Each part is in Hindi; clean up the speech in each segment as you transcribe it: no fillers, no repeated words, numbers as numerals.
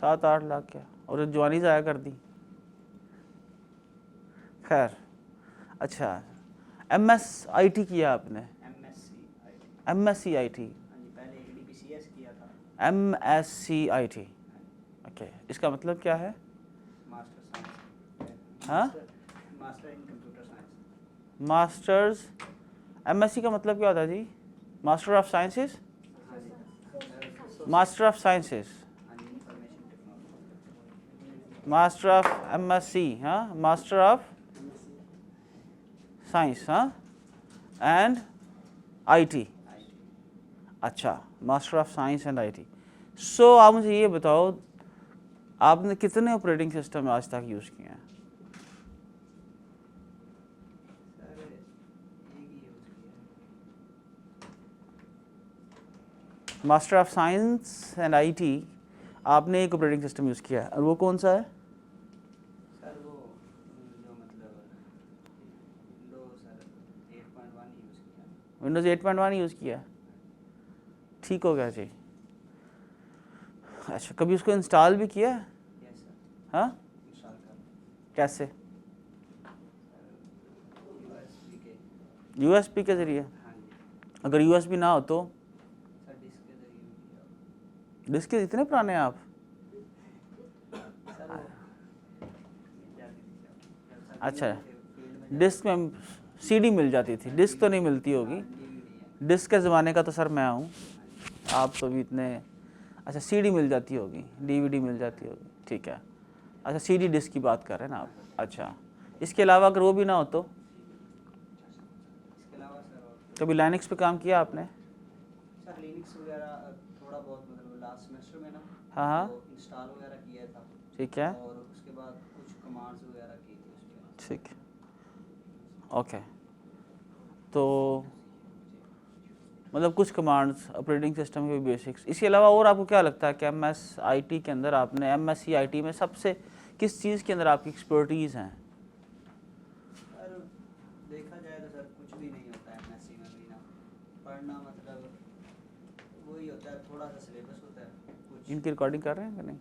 7-8 लाख क्या, और जवानी ज़ाया कर दी। खैर अच्छा, MSIT किया आपने? MSCIT, MSCIT, ओके, इसका मतलब क्या है? हाँ, मास्टर्स, MSc का मतलब क्या होता है जी? Master of sciences, master of sciences, master of MSc, हाँ, मास्टर ऑफ साइंस, हाँ, एंड IT, अच्छा, master of science and IT। So आप मुझे ये बताओ, आपने कितने ऑपरेटिंग सिस्टम आज तक यूज़ किए हैं? Master of science and IT आपने एक ऑपरेटिंग सिस्टम यूज़ किया है, और वो कौन सा है? सर वो जो मतलब विंडोज़ 8.1 यूज़ किया, ठीक हो गया जी। अच्छा, कभी उसको इंस्टॉल भी किया है? हाँ, कैसे? USB के ज़रिए? अगर USB ना हो तो? डिस्क के इतने पुराने हैं आप? अच्छा, डिस्क में CD मिल जाती थी, डिस्क तो नहीं मिलती होगी। डिस्क के ज़माने का तो सर मैं हूँ, आप तो भी इतने। अच्छा, CD मिल जाती होगी, DVD मिल जाती होगी, ठीक है। अच्छा, CD डिस्क की बात कर रहे हैं ना आप? अच्छा, इसके अलावा अगर वो भी ना हो तो? कभी लाइनक्स पे काम किया आपने? सर लिनक्स वगैरह थोड़ा बहुत मतलब लास्ट सेमेस्टर में ना, हाँ हाँ, तो इंस्टॉल वगैरह किया था, ठीक है, और उसके बाद कुछ कमांड्स वगैरह की थी उसमें। ठीक, ओके। तो मतलब कुछ कमांड्स, ऑपरेटिंग सिस्टम के बेसिक्स, इसके अलावा और आपको क्या लगता है कि MSIT के अंदर आपने, MSCIT में सबसे किस चीज़ के अंदर आपकी एक्सपर्टीज़ हैं? सर देखा जाए तो सर कुछ भी नहीं होता है एमएससी में भी ना, पढ़ना मतलब वही होता है, थोड़ा सा सिलेबस होता है कुछ। इनकी रिकॉर्डिंग कर रहे हैं कि नहीं?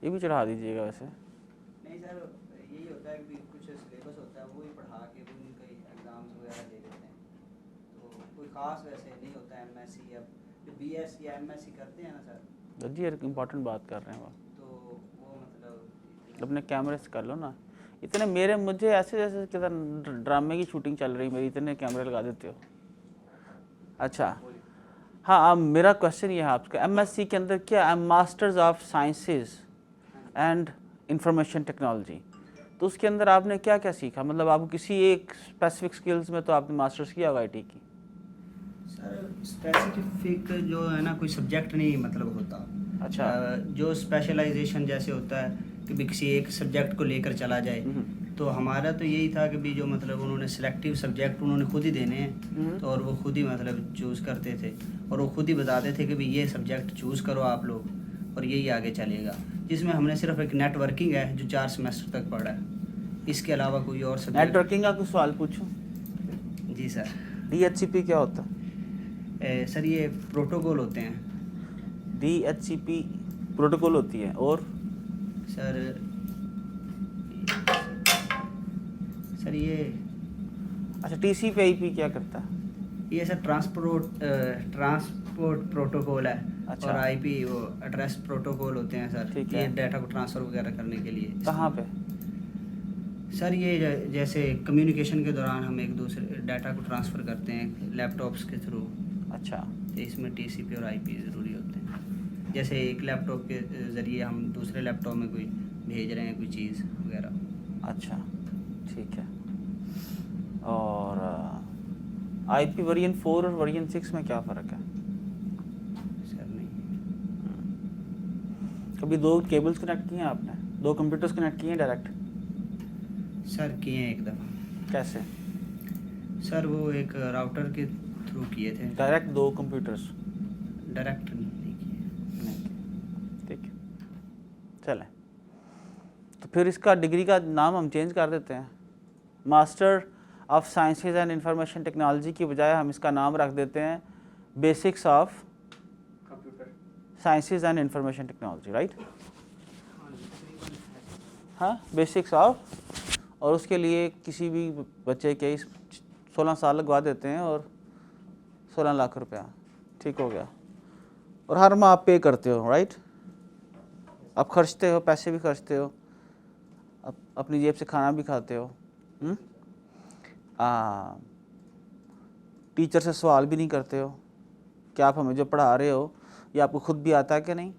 ये भी चढ़ा दीजिएगा वैसे। नहीं सर, यही होता है कि कुछ सिलेबस होता है, वही पढ़ा के भी उनके एग्ज़ाम्स वगैरह दे देते हैं, तो कोई ख़ास वैसे नहीं होता है एमएससी। अब जो BS या MSc करते हैं ना सर, जी एक इम्पॉर्टेंट बात कर रहे हैं वो, तो वो मतलब अपने कैमरे से कर लो ना। इतने मेरे, मुझे ऐसे जैसे किधर ड्रामे की शूटिंग चल रही मेरी, इतने कैमरे लगा देते हो। अच्छा, हाँ, अब मेरा क्वेश्चन ये है आपका, MSc के अंदर क्या, masters of sciences and information technology, तो उसके अंदर आपने क्या क्या सीखा? मतलब आपको किसी एक स्पेसिफिक स्किल्स में तो आपने मास्टर्स किया होगा IT की? सर स्पेसिफिक जो है ना, कोई सब्जेक्ट नहीं मतलब होता। अच्छा, जो स्पेशलाइजेशन जैसे होता है कि भी किसी एक सब्जेक्ट को लेकर चला जाए, तो हमारा तो यही था कि भी जो मतलब उन्होंने सिलेक्टिव सब्जेक्ट उन्होंने खुद ही देने हैं, तो और वो खुद ही मतलब चूज़ करते थे, और वो खुद ही बताते थे कि भी ये सब्जेक्ट चूज़ करो आप लोग और यही आगे चलेगा, जिसमें हमने सिर्फ एक नेटवर्किंग है जो 4 सेमेस्टर तक पढ़ा है, इसके अलावा कोई और सब्जेक्ट। नेटवर्किंग का कुछ सवाल पूछूं? जी सर। DHCP क्या होता है? सर ये प्रोटोकॉल होते हैं। DHCP प्रोटोकॉल होती है, और सर सर ये अच्छा, TCP/IP क्या करता है? ये सर ट्रांसपोर्ट प्रोटोकॉल है, अच्छा, और IP वो एड्रेस प्रोटोकॉल होते हैं सर, ठीक ये है, डाटा को ट्रांसफ़र वगैरह करने के लिए। कहाँ पे? सर ये जैसे कम्युनिकेशन के दौरान हम एक दूसरे डाटा को ट्रांसफ़र करते हैं लैपटॉप्स के थ्रू, अच्छा, तो इसमें TCP और IP ज़रूरी होते हैं। जैसे एक लैपटॉप के ज़रिए हम दूसरे लैपटॉप में कोई भेज रहे हैं कोई चीज़ वगैरह। अच्छा, ठीक है। और IP वर्जन 4 और वर्जन 6 में क्या फ़र्क है? सर नहीं। कभी 2 केबल्स कनेक्ट किए हैं आपने? 2 कंप्यूटर्स कनेक्ट किए हैं डायरेक्ट? सर किए हैं एक दफ़ा। कैसे? सर वो एक राउटर के थ्रू किए थे। Direct 2 computers? डायरेक्ट नहीं किए। नहीं किए, ठीक है, चलें। तो फिर इसका डिग्री का नाम हम चेंज कर देते हैं, master of sciences and information technology की बजाय हम इसका नाम रख देते हैं basics of sciences and information technology, right? हाँ, बेसिक्स ऑफ, और उसके लिए किसी भी बच्चे के 16 साल लगवा देते हैं और 16 लाख रुपया, ठीक हो गया। और हर माह आप पे करते हो, राइट? आप खर्चते हो, पैसे भी खर्चते हो, अपनी जेब से खाना भी खाते हो। टीचर से सवाल भी नहीं करते हो कि आप हमें जो पढ़ा रहे हो ये आपको खुद भी आता है कि नहीं?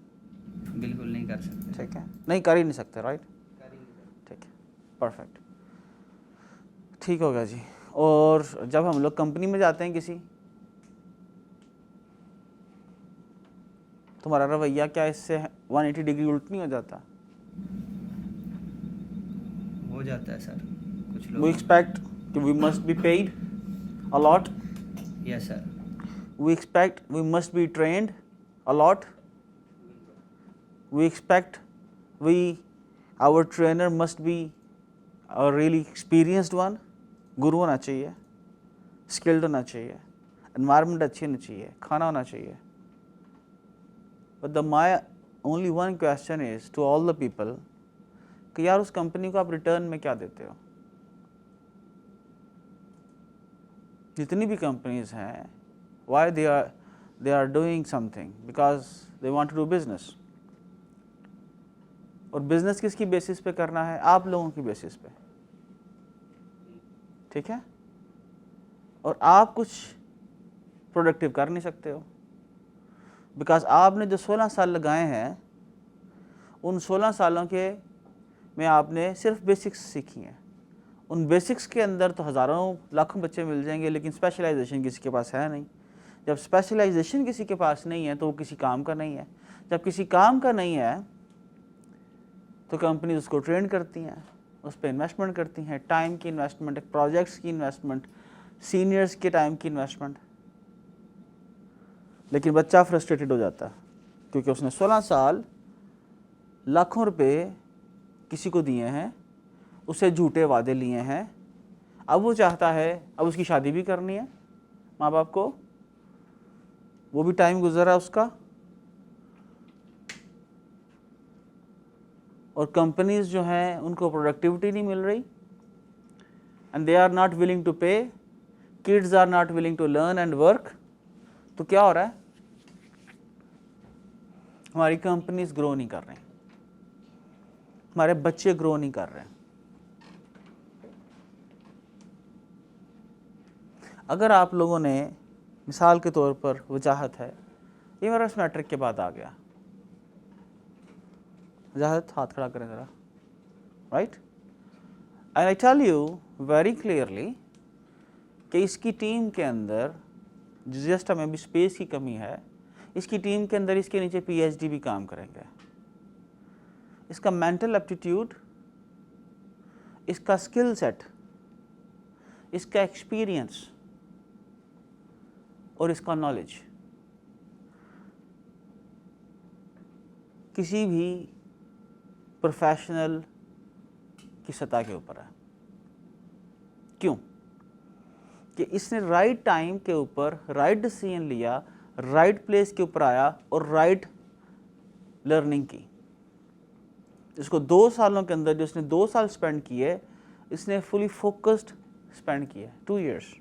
बिल्कुल नहीं कर सकते। ठीक है, नहीं कर ही नहीं सकते, राइट? ठीक है, परफेक्ट, ठीक हो गया जी। और जब हम लोग कंपनी में जाते हैं किसी, तुम्हारा रवैया क्या इससे 180 डिग्री उल्ट नहीं हो जाता? हो जाता है सर, कुछ वी लोग। एक्सपेक्ट कि we must be paid a lot, yes sir. we expect we must be trained a lot, we expect our trainer must be a really experienced one, गुरु होना चाहिए, skilled होना चाहिए, environment अच्छी होनी चाहिए, खाना होना चाहिए। But my only one question is to all the people कि यार उस कंपनी को आप रिटर्न में क्या देते हो? जितनी भी कंपनीज हैं, why they are doing something because they want to do business, और बिजनेस किसकी बेसिस पे करना है? आप लोगों की बेसिस पे, ठीक है? और आप कुछ प्रोडक्टिव कर नहीं सकते हो बिकॉज आपने जो 16 साल लगाए हैं उन 16 सालों के में आपने सिर्फ बेसिक्स सीखी हैं। उन बेसिक्स के अंदर तो हज़ारों लाखों बच्चे मिल जाएंगे, लेकिन स्पेशलाइजेशन किसी के पास है नहीं। जब स्पेशलाइजेशन किसी के पास नहीं है तो वो किसी काम का नहीं है। जब किसी काम का नहीं है तो कंपनी उसको ट्रेन करती हैं, उस पर इन्वेस्टमेंट करती हैं, टाइम की इन्वेस्टमेंट, प्रोजेक्ट्स की इन्वेस्टमेंट, सीनियर्स के टाइम की इन्वेस्टमेंट। लेकिन बच्चा फ्रस्ट्रेटेड हो जाता है क्योंकि उसने 16 साल लाखों रुपए किसी को दिए हैं, उसे झूठे वादे लिए हैं। अब वो चाहता है, अब उसकी शादी भी करनी है माँ बाप को, वो भी टाइम गुजर रहा है उसका, और कंपनीज जो हैं उनको प्रोडक्टिविटी नहीं मिल रही, and they are not willing to pay, kids are not willing to learn and work. तो क्या हो रहा है? हमारी कंपनीज ग्रो नहीं कर रही, हमारे बच्चे ग्रो नहीं कर रहे हैं। अगर आप लोगों ने मिसाल के तौर पर वजाहत है, ये मेरा मैट्रिक के बाद आ गया, वजाहत हाथ खड़ा करें ज़रा, right? And I tell you very clearly कि इसकी टीम के अंदर जस्ट हमें भी स्पेस की कमी है, इसकी टीम के अंदर इसके नीचे पीएचडी भी काम करेंगे। इसका मेंटल एप्टीट्यूड, इसका स्किल सेट, इसका एक्सपीरियंस और इसका नॉलेज किसी भी प्रोफेशनल की सतह के ऊपर है। क्यों? कि इसने राइट टाइम के ऊपर राइट डिसीजन लिया, राइट प्लेस के ऊपर आया और राइट लर्निंग की। इसको 2 सालों के अंदर जो इसने 2 साल स्पेंड किए, इसने फुली फोकस्ड स्पेंड किया 2 इयर्स।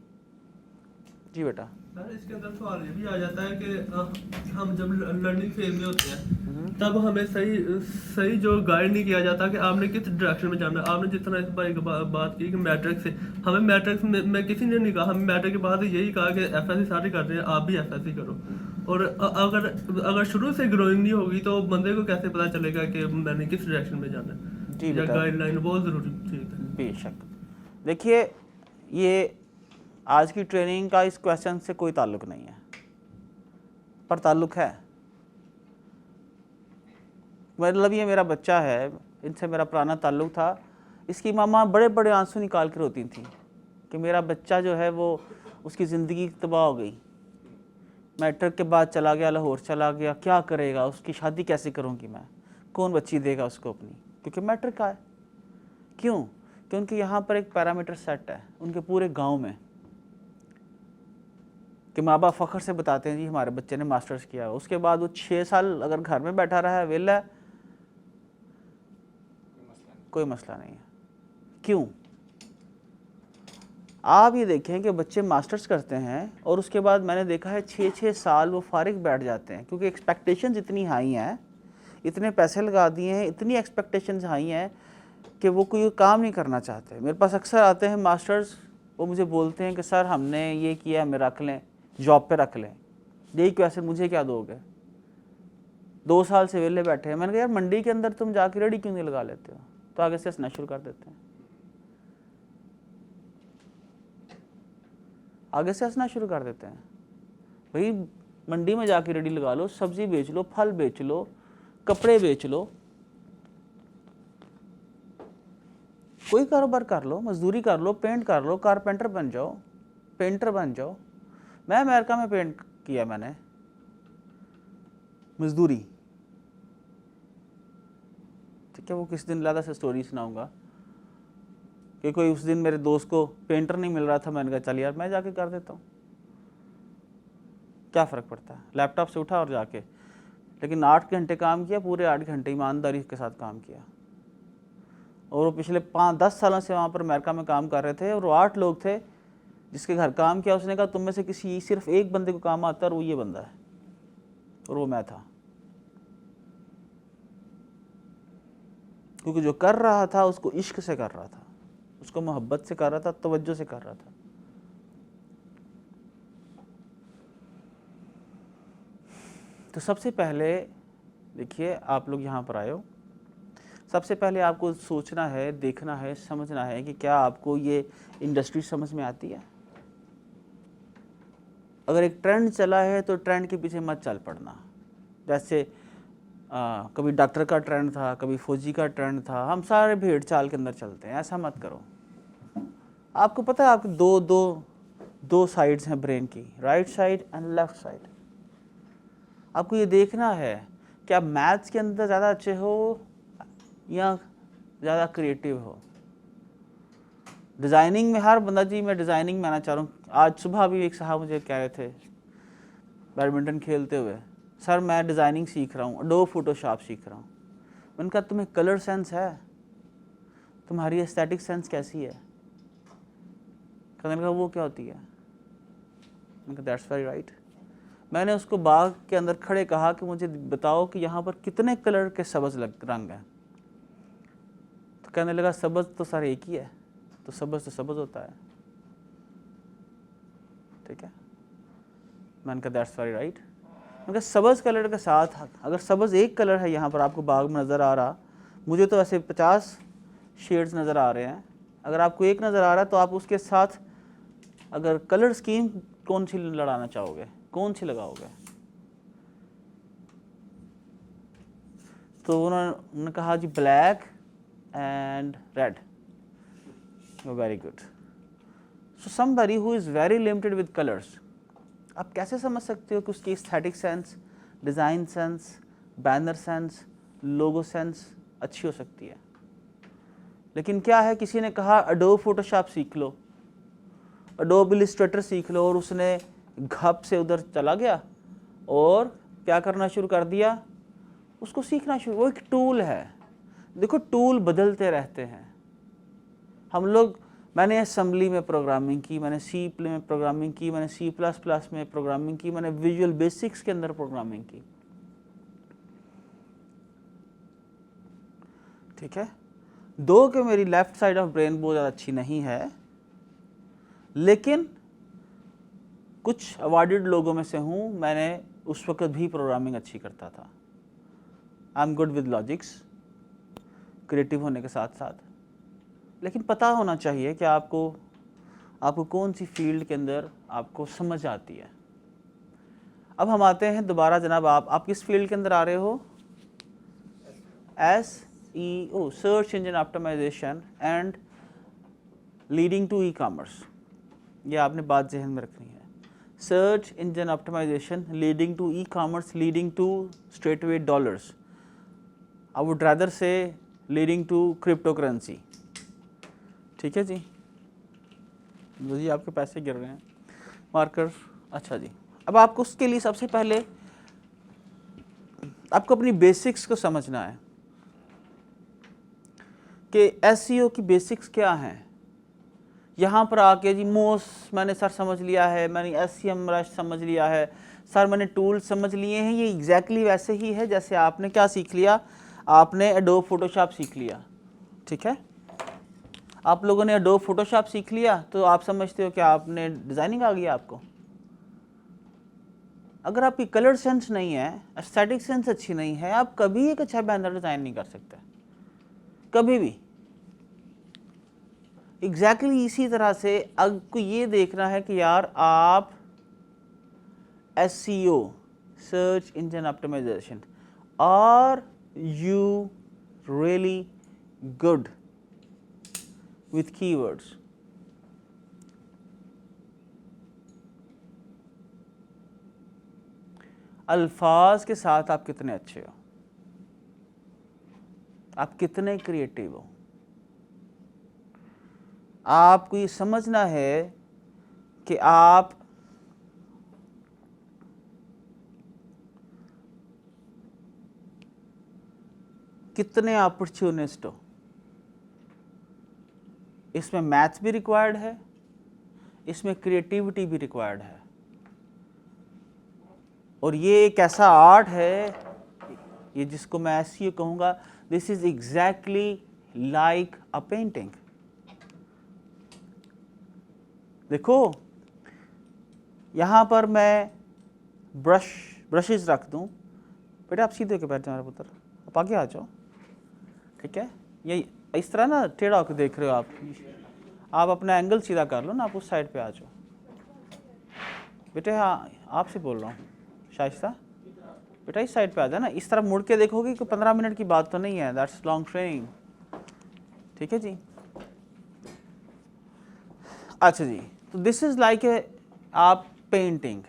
जी बेटा। सर इसके अंदर सवाल ये भी आ जाता है कि हम जब लर्निंग फेज में होते हैं तब हमें सही जो गाइड नहीं किया जाता कि आपने किस डायरेक्शन में जाना है। आपने जिस तरह इस भाई की बात की कि मैट्रिक से, हमें मैट्रिक में किसी ने नहीं कहा, हमें मैट्रिक के बाद यही कहा कि एफएससी सारे कर रहे हैं, आप भी एफएससी करो। और अगर शुरू से ग्रोइंग नहीं होगी तो बंदे को कैसे पता चलेगा कि मैंने किस डायरेक्शन में जाना है? जी या बेटा, गाइडलाइन बहुत ज़रूरी चीज़ है। बेशक। देखिए, ये आज की ट्रेनिंग का इस क्वेश्चन से कोई ताल्लुक नहीं है, पर ताल्लुक है। मतलब ये मेरा बच्चा है, इनसे मेरा पुराना ताल्लुक था। इसकी मामा बड़े बड़े आंसू निकाल कर रोती थी कि मेरा बच्चा जो है वो, उसकी ज़िंदगी तबाह हो गई, मैट्रिक के बाद चला गया, लाहौर चला गया, क्या करेगा, उसकी शादी कैसे करूँगी मैं, कौन बच्ची देगा उसको अपनी, क्योंकि मैट्रिक का है। क्यों? क्योंकि यहाँ पर एक पैरामीटर सेट है उनके पूरे गांव में कि माँ बाप फ़ख्र से बताते हैं जी हमारे बच्चे ने मास्टर्स किया। उसके बाद वो 6 साल अगर घर में बैठा रहा है, वेला है, कोई मसला नहीं है। क्यों? आप ये देखें कि बच्चे मास्टर्स करते हैं और उसके बाद मैंने देखा है 6-6 साल वो फारिग बैठ जाते हैं, क्योंकि एक्सपेक्टेशंस इतनी हाई हैं, इतने पैसे लगा दिए हैं, इतनी एक्सपेक्टेशंस हाई हैं कि वो कोई काम नहीं करना चाहते। मेरे पास अक्सर आते हैं मास्टर्स, वो मुझे बोलते हैं कि सर हमने ये किया, हमें रख लें, जॉब पे रख लें। यही क्वेश्चन, मुझे क्या दोगे? 2 साल से वेले बैठे हैं। मैंने कहा यार मंडी के अंदर तुम जाके रेडी क्यों नहीं लगा लेते हो? तो आगे से हंसना शुरू कर देते हैं, आगे से हंसना शुरू कर देते हैं। भाई मंडी में जाके रेडी लगा लो, सब्जी बेच लो, फल बेच लो, कपड़े बेच लो, कोई कारोबार कर लो, मजदूरी कर लो, पेंट कर लो, कारपेंटर बन जाओ, पेंटर बन जाओ। मैं अमेरिका में पेंट किया, मैंने मजदूरी, ठीक है। वो किस दिन लादा से स्टोरी सुनाऊंगा कि कोई उस दिन मेरे दोस्त को पेंटर नहीं मिल रहा था, मैंने कहा चल यार मैं जाके कर देता हूँ, क्या फ़र्क पड़ता है। लैपटॉप से उठा और जाके, लेकिन 8 घंटे काम किया, पूरे 8 घंटे ईमानदारी के साथ काम किया। और वो पिछले 5-10 सालों से वहाँ पर अमेरिका में काम कर रहे थे, और वो 8 लोग थे जिसके घर काम किया। उसने कहा तुम में से किसी सिर्फ एक बंदे को काम आता है और वो ये बंदा है, और वो मैं था। क्योंकि जो कर रहा था उसको इश्क से कर रहा था, उसको मोहब्बत से कर रहा था, तवज्जो से कर रहा था। तो सबसे पहले देखिए, आप लोग यहाँ पर आए हो, सबसे पहले आपको सोचना है, देखना है, समझना है कि क्या आपको ये इंडस्ट्री समझ में आती है। अगर एक ट्रेंड चला है तो ट्रेंड के पीछे मत चल पड़ना। जैसे कभी डॉक्टर का ट्रेंड था, कभी फौजी का ट्रेंड था, हम सारे भेड़ चाल के अंदर चलते हैं, ऐसा मत करो। आपको पता है आपके दो साइड्स हैं ब्रेन की, right side and left side. आपको ये देखना है कि आप मैथ्स के अंदर ज़्यादा अच्छे हो या ज़्यादा क्रिएटिव हो। डिज़ाइनिंग में हर बंदा, जी मैं डिज़ाइनिंग में आना चाह रहा हूँ। आज सुबह भी एक साहब मुझे कह रहे थे बैडमिंटन खेलते हुए, सर मैं डिज़ाइनिंग सीख रहा हूँ, एडोब फोटोशॉप सीख रहा हूँ। मैंने कहा तुम्हें कलर सेंस है, तुम्हारी एस्थेटिक सेंस कैसी है? कहने लगा वो क्या होती है? मैंने कहा दैट्स वेरी राइट। मैंने उसको बाग के अंदर खड़े कहा कि मुझे बताओ कि यहाँ पर कितने कलर के सब्ज़ रंग हैं। तो कहने लगा सब्ज़ तो सर एक ही है। तो सब्ज़ होता है, ठीक है। मैंने कहा दैट्स वेरी राइट। मैंने कहा सब्ज़ कलर के साथ, अगर सब्ज़ एक कलर है यहाँ पर आपको बाग में नज़र आ रहा, मुझे तो ऐसे 50 शेड्स नज़र आ रहे हैं, अगर आपको एक नज़र आ रहा है तो आप उसके साथ अगर कलर स्कीम कौन सी लड़ाना चाहोगे, कौन सी लगाओगे? तो उन्होंने कहा जी black and red. Very good. So somebody who is very limited with colours, आप कैसे समझ सकते हो कि उसकी aesthetic sense, design sense, banner sense, logo sense अच्छी हो सकती है। लेकिन क्या है, किसी ने कहा एडोब फोटोशॉप सीख लो, एडोब इलस्ट्रेटर सीख लो, और उसने घप से उधर चला गया और क्या करना शुरू कर दिया, उसको सीखना शुरू। वो एक टूल है, देखो टूल बदलते रहते हैं। हम लोग, मैंने असेंबली में प्रोग्रामिंग की, मैंने सी में प्रोग्रामिंग की, मैंने C++ में प्रोग्रामिंग की, मैंने विजुअल बेसिक्स के अंदर प्रोग्रामिंग की, ठीक है। दो कि मेरी लेफ्ट साइड ऑफ ब्रेन बहुत ज़्यादा अच्छी नहीं है, लेकिन कुछ अवार्डेड लोगों में से हूँ। मैंने उस वक्त भी प्रोग्रामिंग अच्छी करता था। I am good with logics, creative होने के साथ साथ। लेकिन पता होना चाहिए कि आपको कौन सी फील्ड के अंदर आपको समझ आती है। अब हम आते हैं दोबारा, जनाब आप किस फील्ड के अंदर आ रहे हो? SEO, search engine optimization and leading to e commerce. ये आपने बात जहन में रखनी है। Search engine optimization leading to e commerce, leading to straight away dollars. I would rather say leading to crypto currency, ठीक है जी। जी आपके पैसे गिर रहे हैं, मार्कर अच्छा जी, अब आपको उसके लिए सबसे पहले आपको अपनी बेसिक्स को समझना है कि एसईओ की बेसिक्स क्या हैं। यहाँ पर आके जी मोस्ट मैंने सर समझ लिया है, मैंने SEMrush समझ लिया है सर, मैंने टूल समझ लिए हैं, ये एग्जैक्टली वैसे ही है जैसे आपने क्या सीख लिया, आपने एडोब फोटोशॉप सीख लिया। ठीक है, आप लोगों ने एडोब फोटोशॉप सीख लिया तो आप समझते हो कि आपने डिज़ाइनिंग आ गया आपको। अगर आपकी कलर सेंस नहीं है, एस्थेटिक सेंस अच्छी नहीं है, आप कभी एक अच्छा बैनर डिज़ाइन नहीं कर सकते, कभी भी। एग्जैक्टली इसी तरह से आपको ये देखना है कि यार आप SEO, search engine optimization, are you really good with keywords. अल्फाज के साथ आप कितने अच्छे हो, आप कितने क्रिएटिव हो। आपको ये समझना है कि आप कितने अपॉर्चुनिस्ट हो। इसमें मैथ्स भी रिक्वायर्ड है, इसमें क्रिएटिविटी भी रिक्वायर्ड है, और ये एक ऐसा आर्ट है, ये जिसको मैं SEO कहूँगा, this is exactly like a painting. देखो यहाँ पर मैं ब्रशेस रख दूँ, बेटा आप सीधे होकर बैठ जाओ मेरा पुत्र, आप आगे आ जाओ। ठीक है, ये इस तरह ना टेढ़ा होकर देख रहे हो आप अपना एंगल सीधा कर लो ना, आप उस साइड पे आ जाओ बेटे। हाँ आपसे बोल रहा हूँ शाइस्ता, बेटा इस साइड पे आ जाए ना, इस तरफ मुड़ के देखोगे कि 15 मिनट की बात तो नहीं है, दैट्स लॉन्ग ट्रेनिंग। ठीक है जी, अच्छा जी, तो दिस इज़ लाइक ए आप पेंटिंग,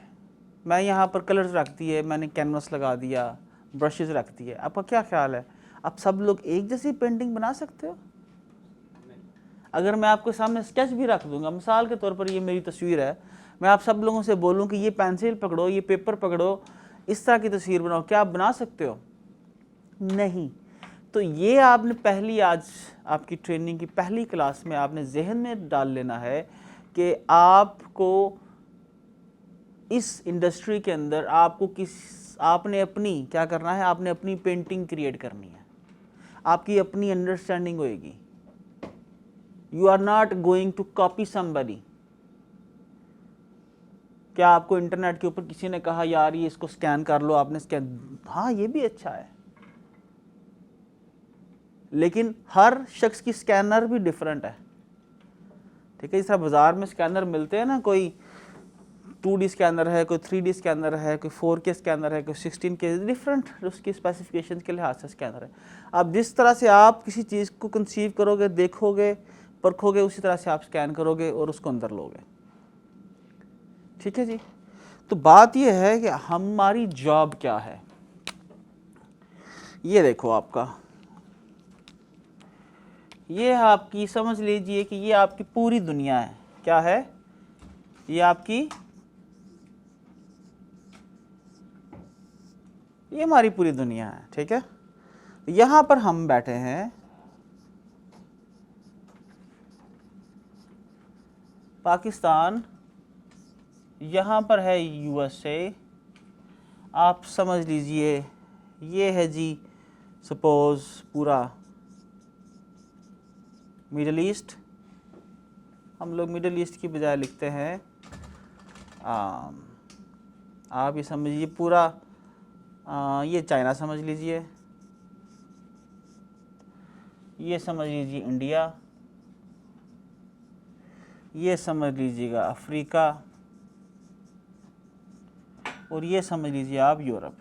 मैं यहाँ पर कलर्स रख दिए, मैंने कैनवस लगा दिया, ब्रशेस रख दिए, आपका क्या ख्याल है आप सब लोग एक जैसी पेंटिंग बना सकते हो? अगर मैं आपके सामने स्केच भी रख दूंगा, मिसाल के तौर पर ये मेरी तस्वीर है, मैं आप सब लोगों से बोलूं कि ये पेंसिल पकड़ो, ये पेपर पकड़ो, इस तरह की तस्वीर बनाओ, क्या आप बना सकते हो? नहीं। तो ये आपने पहली, आज आपकी ट्रेनिंग की पहली क्लास में आपने जहन में डाल लेना है कि आपको इस इंडस्ट्री के अंदर आपने अपनी क्या करना है, आपने अपनी पेंटिंग क्रिएट करनी है, आपकी अपनी अंडरस्टैंडिंग होएगी। You are not going to copy somebody. क्या आपको इंटरनेट के ऊपर किसी ने कहा यार ये इसको स्कैन कर लो, आपने स्कैन, हाँ ये भी अच्छा है, लेकिन हर शख्स की स्कैनर भी डिफरेंट है। ठीक है, जिस तरह बाजार में स्कैनर मिलते हैं ना, कोई 2D स्कैनर है, कोई 3D स्कैनर है, कोई 4K स्कैनर है, कोई 16K, डिफरेंट उसकी स्पेसिफिकेशन के लिहाज से स्कैनर है। अब जिस तरह से आप किसी चीज़ को कंसीव करोगे, देखोगे, परखोगे, उसी तरह से आप स्कैन करोगे और उसको अंदर लोगे। ठीक है जी, तो बात यह है कि हमारी जॉब क्या है। ये देखो आपका, ये आपकी समझ लीजिए कि ये आपकी पूरी दुनिया है। क्या है ये आपकी, ये हमारी पूरी दुनिया है। ठीक है, यहाँ पर हम बैठे हैं, पाकिस्तान, यहाँ पर है USA, आप समझ लीजिए ये है जी सपोज पूरा मिडल ईस्ट, हम लोग मिडल ईस्ट की बजाय लिखते हैं आप ये समझिए पूरा ये चाइना समझ लीजिए, ये समझ लीजिए इंडिया, ये समझ लीजिएगा अफ्रीका, और ये समझ लीजिए आप यूरोप।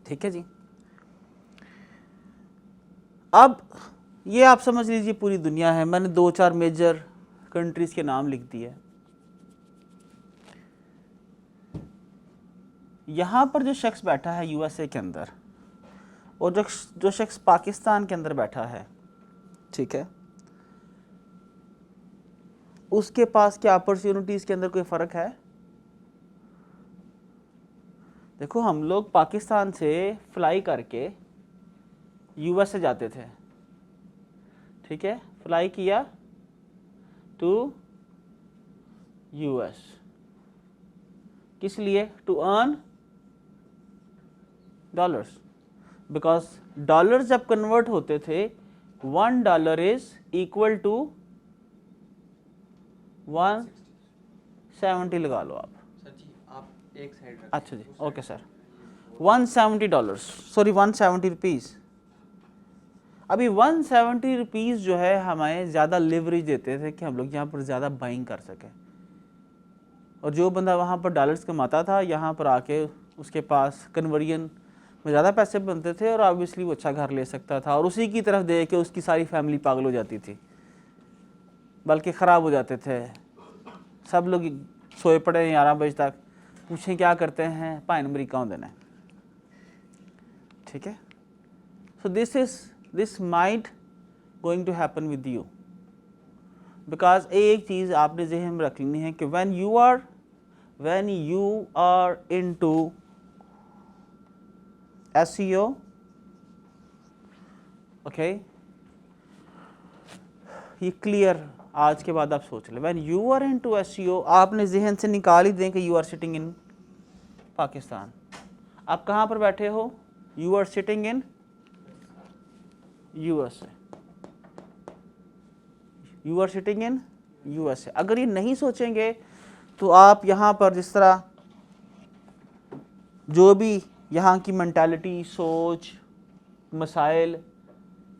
ठीक है जी, अब ये आप समझ लीजिए पूरी दुनिया है। मैंने 2-4 मेजर कंट्रीज़ के नाम लिख दिए। यहाँ पर जो शख्स बैठा है USA के अंदर, और जो शख्स पाकिस्तान के अंदर बैठा है, ठीक है, उसके पास क्या अपॉर्चुनिटीज़ के अंदर कोई फ़र्क है? देखो हम लोग पाकिस्तान से फ्लाई करके यूएस से जाते थे, ठीक है, फ्लाई किया टू यूएस, किस लिए? To earn dollars, because dollar जब कन्वर्ट होते थे $1 इज इक्वल टू 170 लगा लो आप। सर जी आप एक साइड रखिए। अच्छा जी, ओके सर, $170, सॉरी 170 रुपीज़। अभी 170 रुपीज़ जो है हमें ज़्यादा लिवरेज देते थे कि हम लोग यहाँ पर ज़्यादा बाइंग कर सकें, और जो बंदा वहाँ पर डॉलर्स कमाता था यहाँ पर आके उसके पास कन्वर्जन में ज़्यादा पैसे बनते थे और ऑब्वियसली वो अच्छा घर ले सकता था, और उसी की तरफ देख के उसकी सारी फैमिली पागल हो जाती थी, बल्कि ख़राब हो जाते थे। सब लोग सोए पड़े हैं 11 बजे तक, पूछें क्या करते हैं, भाई अमरीका होंगे ने, ठीक है। So this might going to happen with you, because एक चीज़ आपने ज़हन में रख लेनी है कि when you are into SEO, okay, ये क्लियर आज के बाद आप सोच लें, when you are into SEO आपने जहन से निकाल ही दें कि you are sitting in Pakistan. आप कहाँ पर बैठे हो? You are sitting in USA, you are sitting in USA। अगर ये नहीं सोचेंगे तो आप यहाँ पर जिस तरह जो भी यहाँ की मेंटालिटी, सोच, मसाइल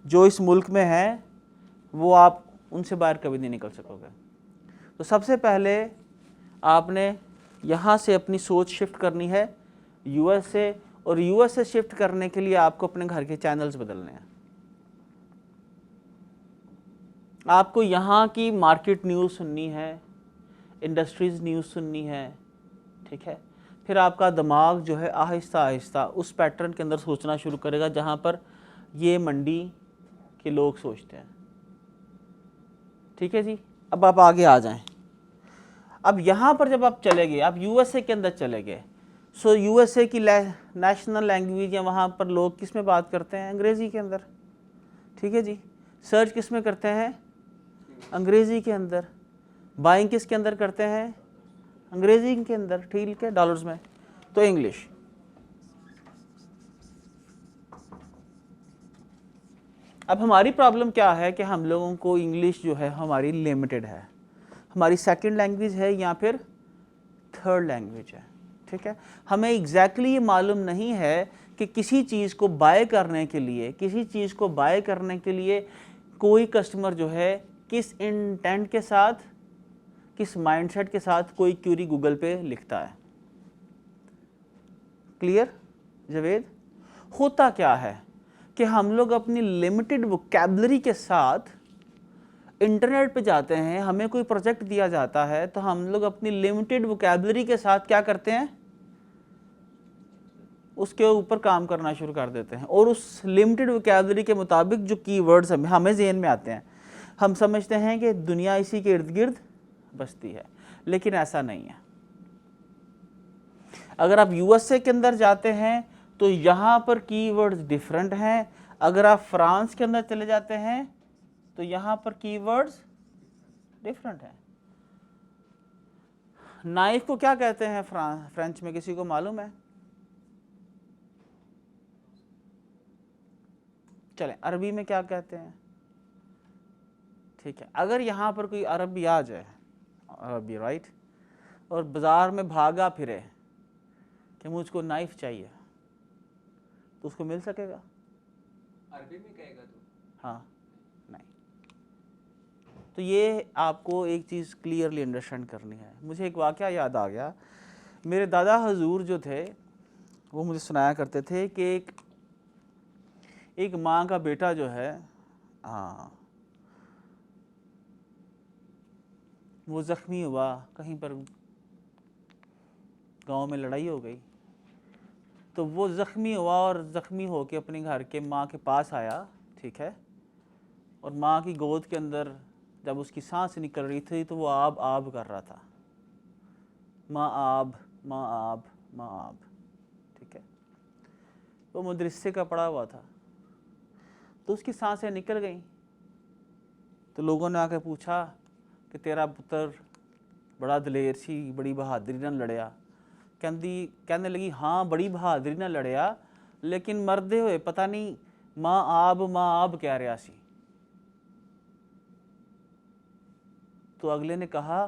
जो इस मुल्क में है वो आप उनसे बाहर कभी नहीं निकल सकोगे। तो सबसे पहले आपने यहाँ से अपनी सोच शिफ्ट करनी है US से, और US से शिफ्ट करने के लिए आपको अपने घर के चैनल्स बदलने हैं। आपको यहाँ की मार्केट न्यूज़ सुननी है, इंडस्ट्रीज़ न्यूज़ सुननी है, ठीक है। फिर आपका दिमाग जो है आहिस्ता आहिस्ता उस पैटर्न के अंदर सोचना शुरू करेगा जहाँ पर ये मंडी के लोग सोचते हैं, ठीक है जी। अब आप आगे आ जाएं। अब यहाँ पर जब आप चले गए, आप USA के अंदर चले गए, सो USA की नेशनल लैंग्वेज या वहाँ पर लोग किस में बात करते हैं? अंग्रेज़ी के अंदर, ठीक है जी। सर्च किस में करते हैं? अंग्रेज़ी के अंदर। बाइंग किसके अंदर करते हैं? अंग्रेज़ी के अंदर, ठीक है, डॉलर्स में, तो इंग्लिश। अब हमारी प्रॉब्लम क्या है कि हम लोगों को इंग्लिश जो है हमारी लिमिटेड है, हमारी सेकंड लैंग्वेज है या फिर थर्ड लैंग्वेज है, ठीक है। हमें एग्जैक्टली ये मालूम नहीं है कि किसी चीज़ को बाय करने के लिए कोई कस्टमर जो है किस इंटेंट के साथ, किस माइंडसेट के साथ कोई क्यूरी गूगल पे लिखता है। क्लियर जावेद? होता क्या है कि हम लोग अपनी लिमिटेड वोकैबुलरी के साथ इंटरनेट पे जाते हैं, हमें कोई प्रोजेक्ट दिया जाता है तो हम लोग अपनी लिमिटेड वोकैबुलरी के साथ क्या करते हैं? उसके ऊपर काम करना शुरू कर देते हैं, और उस लिमिटेड वोकैबुलरी के मुताबिक जो कीवर्ड्स हमें ज़हन में आते हैं, हम समझते हैं कि दुनिया इसी के इर्द गिर्द बसती है, लेकिन ऐसा नहीं है। अगर आप USA के अंदर जाते हैं तो यहाँ पर कीवर्ड्स डिफरेंट हैं। अगर आप फ्रांस के अंदर चले जाते हैं तो यहाँ पर कीवर्ड्स डिफरेंट हैं। नाइफ को क्या कहते हैं फ्रेंच में, किसी को मालूम है? चलें, अरबी में क्या कहते हैं? ठीक है, अगर यहाँ पर कोई अरबी आ जाए, अरबी राइट, और बाज़ार में भागा फिरे कि मुझको नाइफ चाहिए, तो उसको मिल सकेगा? अरबी में कहेगा तो हाँ, नहीं। तो ये आपको एक चीज़ क्लियरली अंडरस्टैंड करनी है। मुझे एक वाक़या याद आ गया। मेरे दादा हजूर जो थे वो मुझे सुनाया करते थे कि एक माँ का बेटा जो है, हाँ, वो ज़ख्मी हुआ, कहीं पर गांव में लड़ाई हो गई, तो वो ज़ख्मी हुआ और ज़ख्मी होकर अपने घर के माँ के पास आया, ठीक है, और माँ की गोद के अंदर जब उसकी सांस निकल रही थी तो वो आब आब कर रहा था, माँ आब माँ आब माँ आब, ठीक है। वो मदरसे का पड़ा हुआ था, तो उसकी सांसें निकल गईं। तो लोगों ने आके पूछा कि तेरा पुत्र बड़ा दलेर सी, बड़ी बहादरी नाल लड़िया। कहने लगी हाँ बड़ी बहादरी नाल लड़िया, लेकिन मरदे हुए पता नहीं माँ आब कह रहा सी। तो अगले ने कहा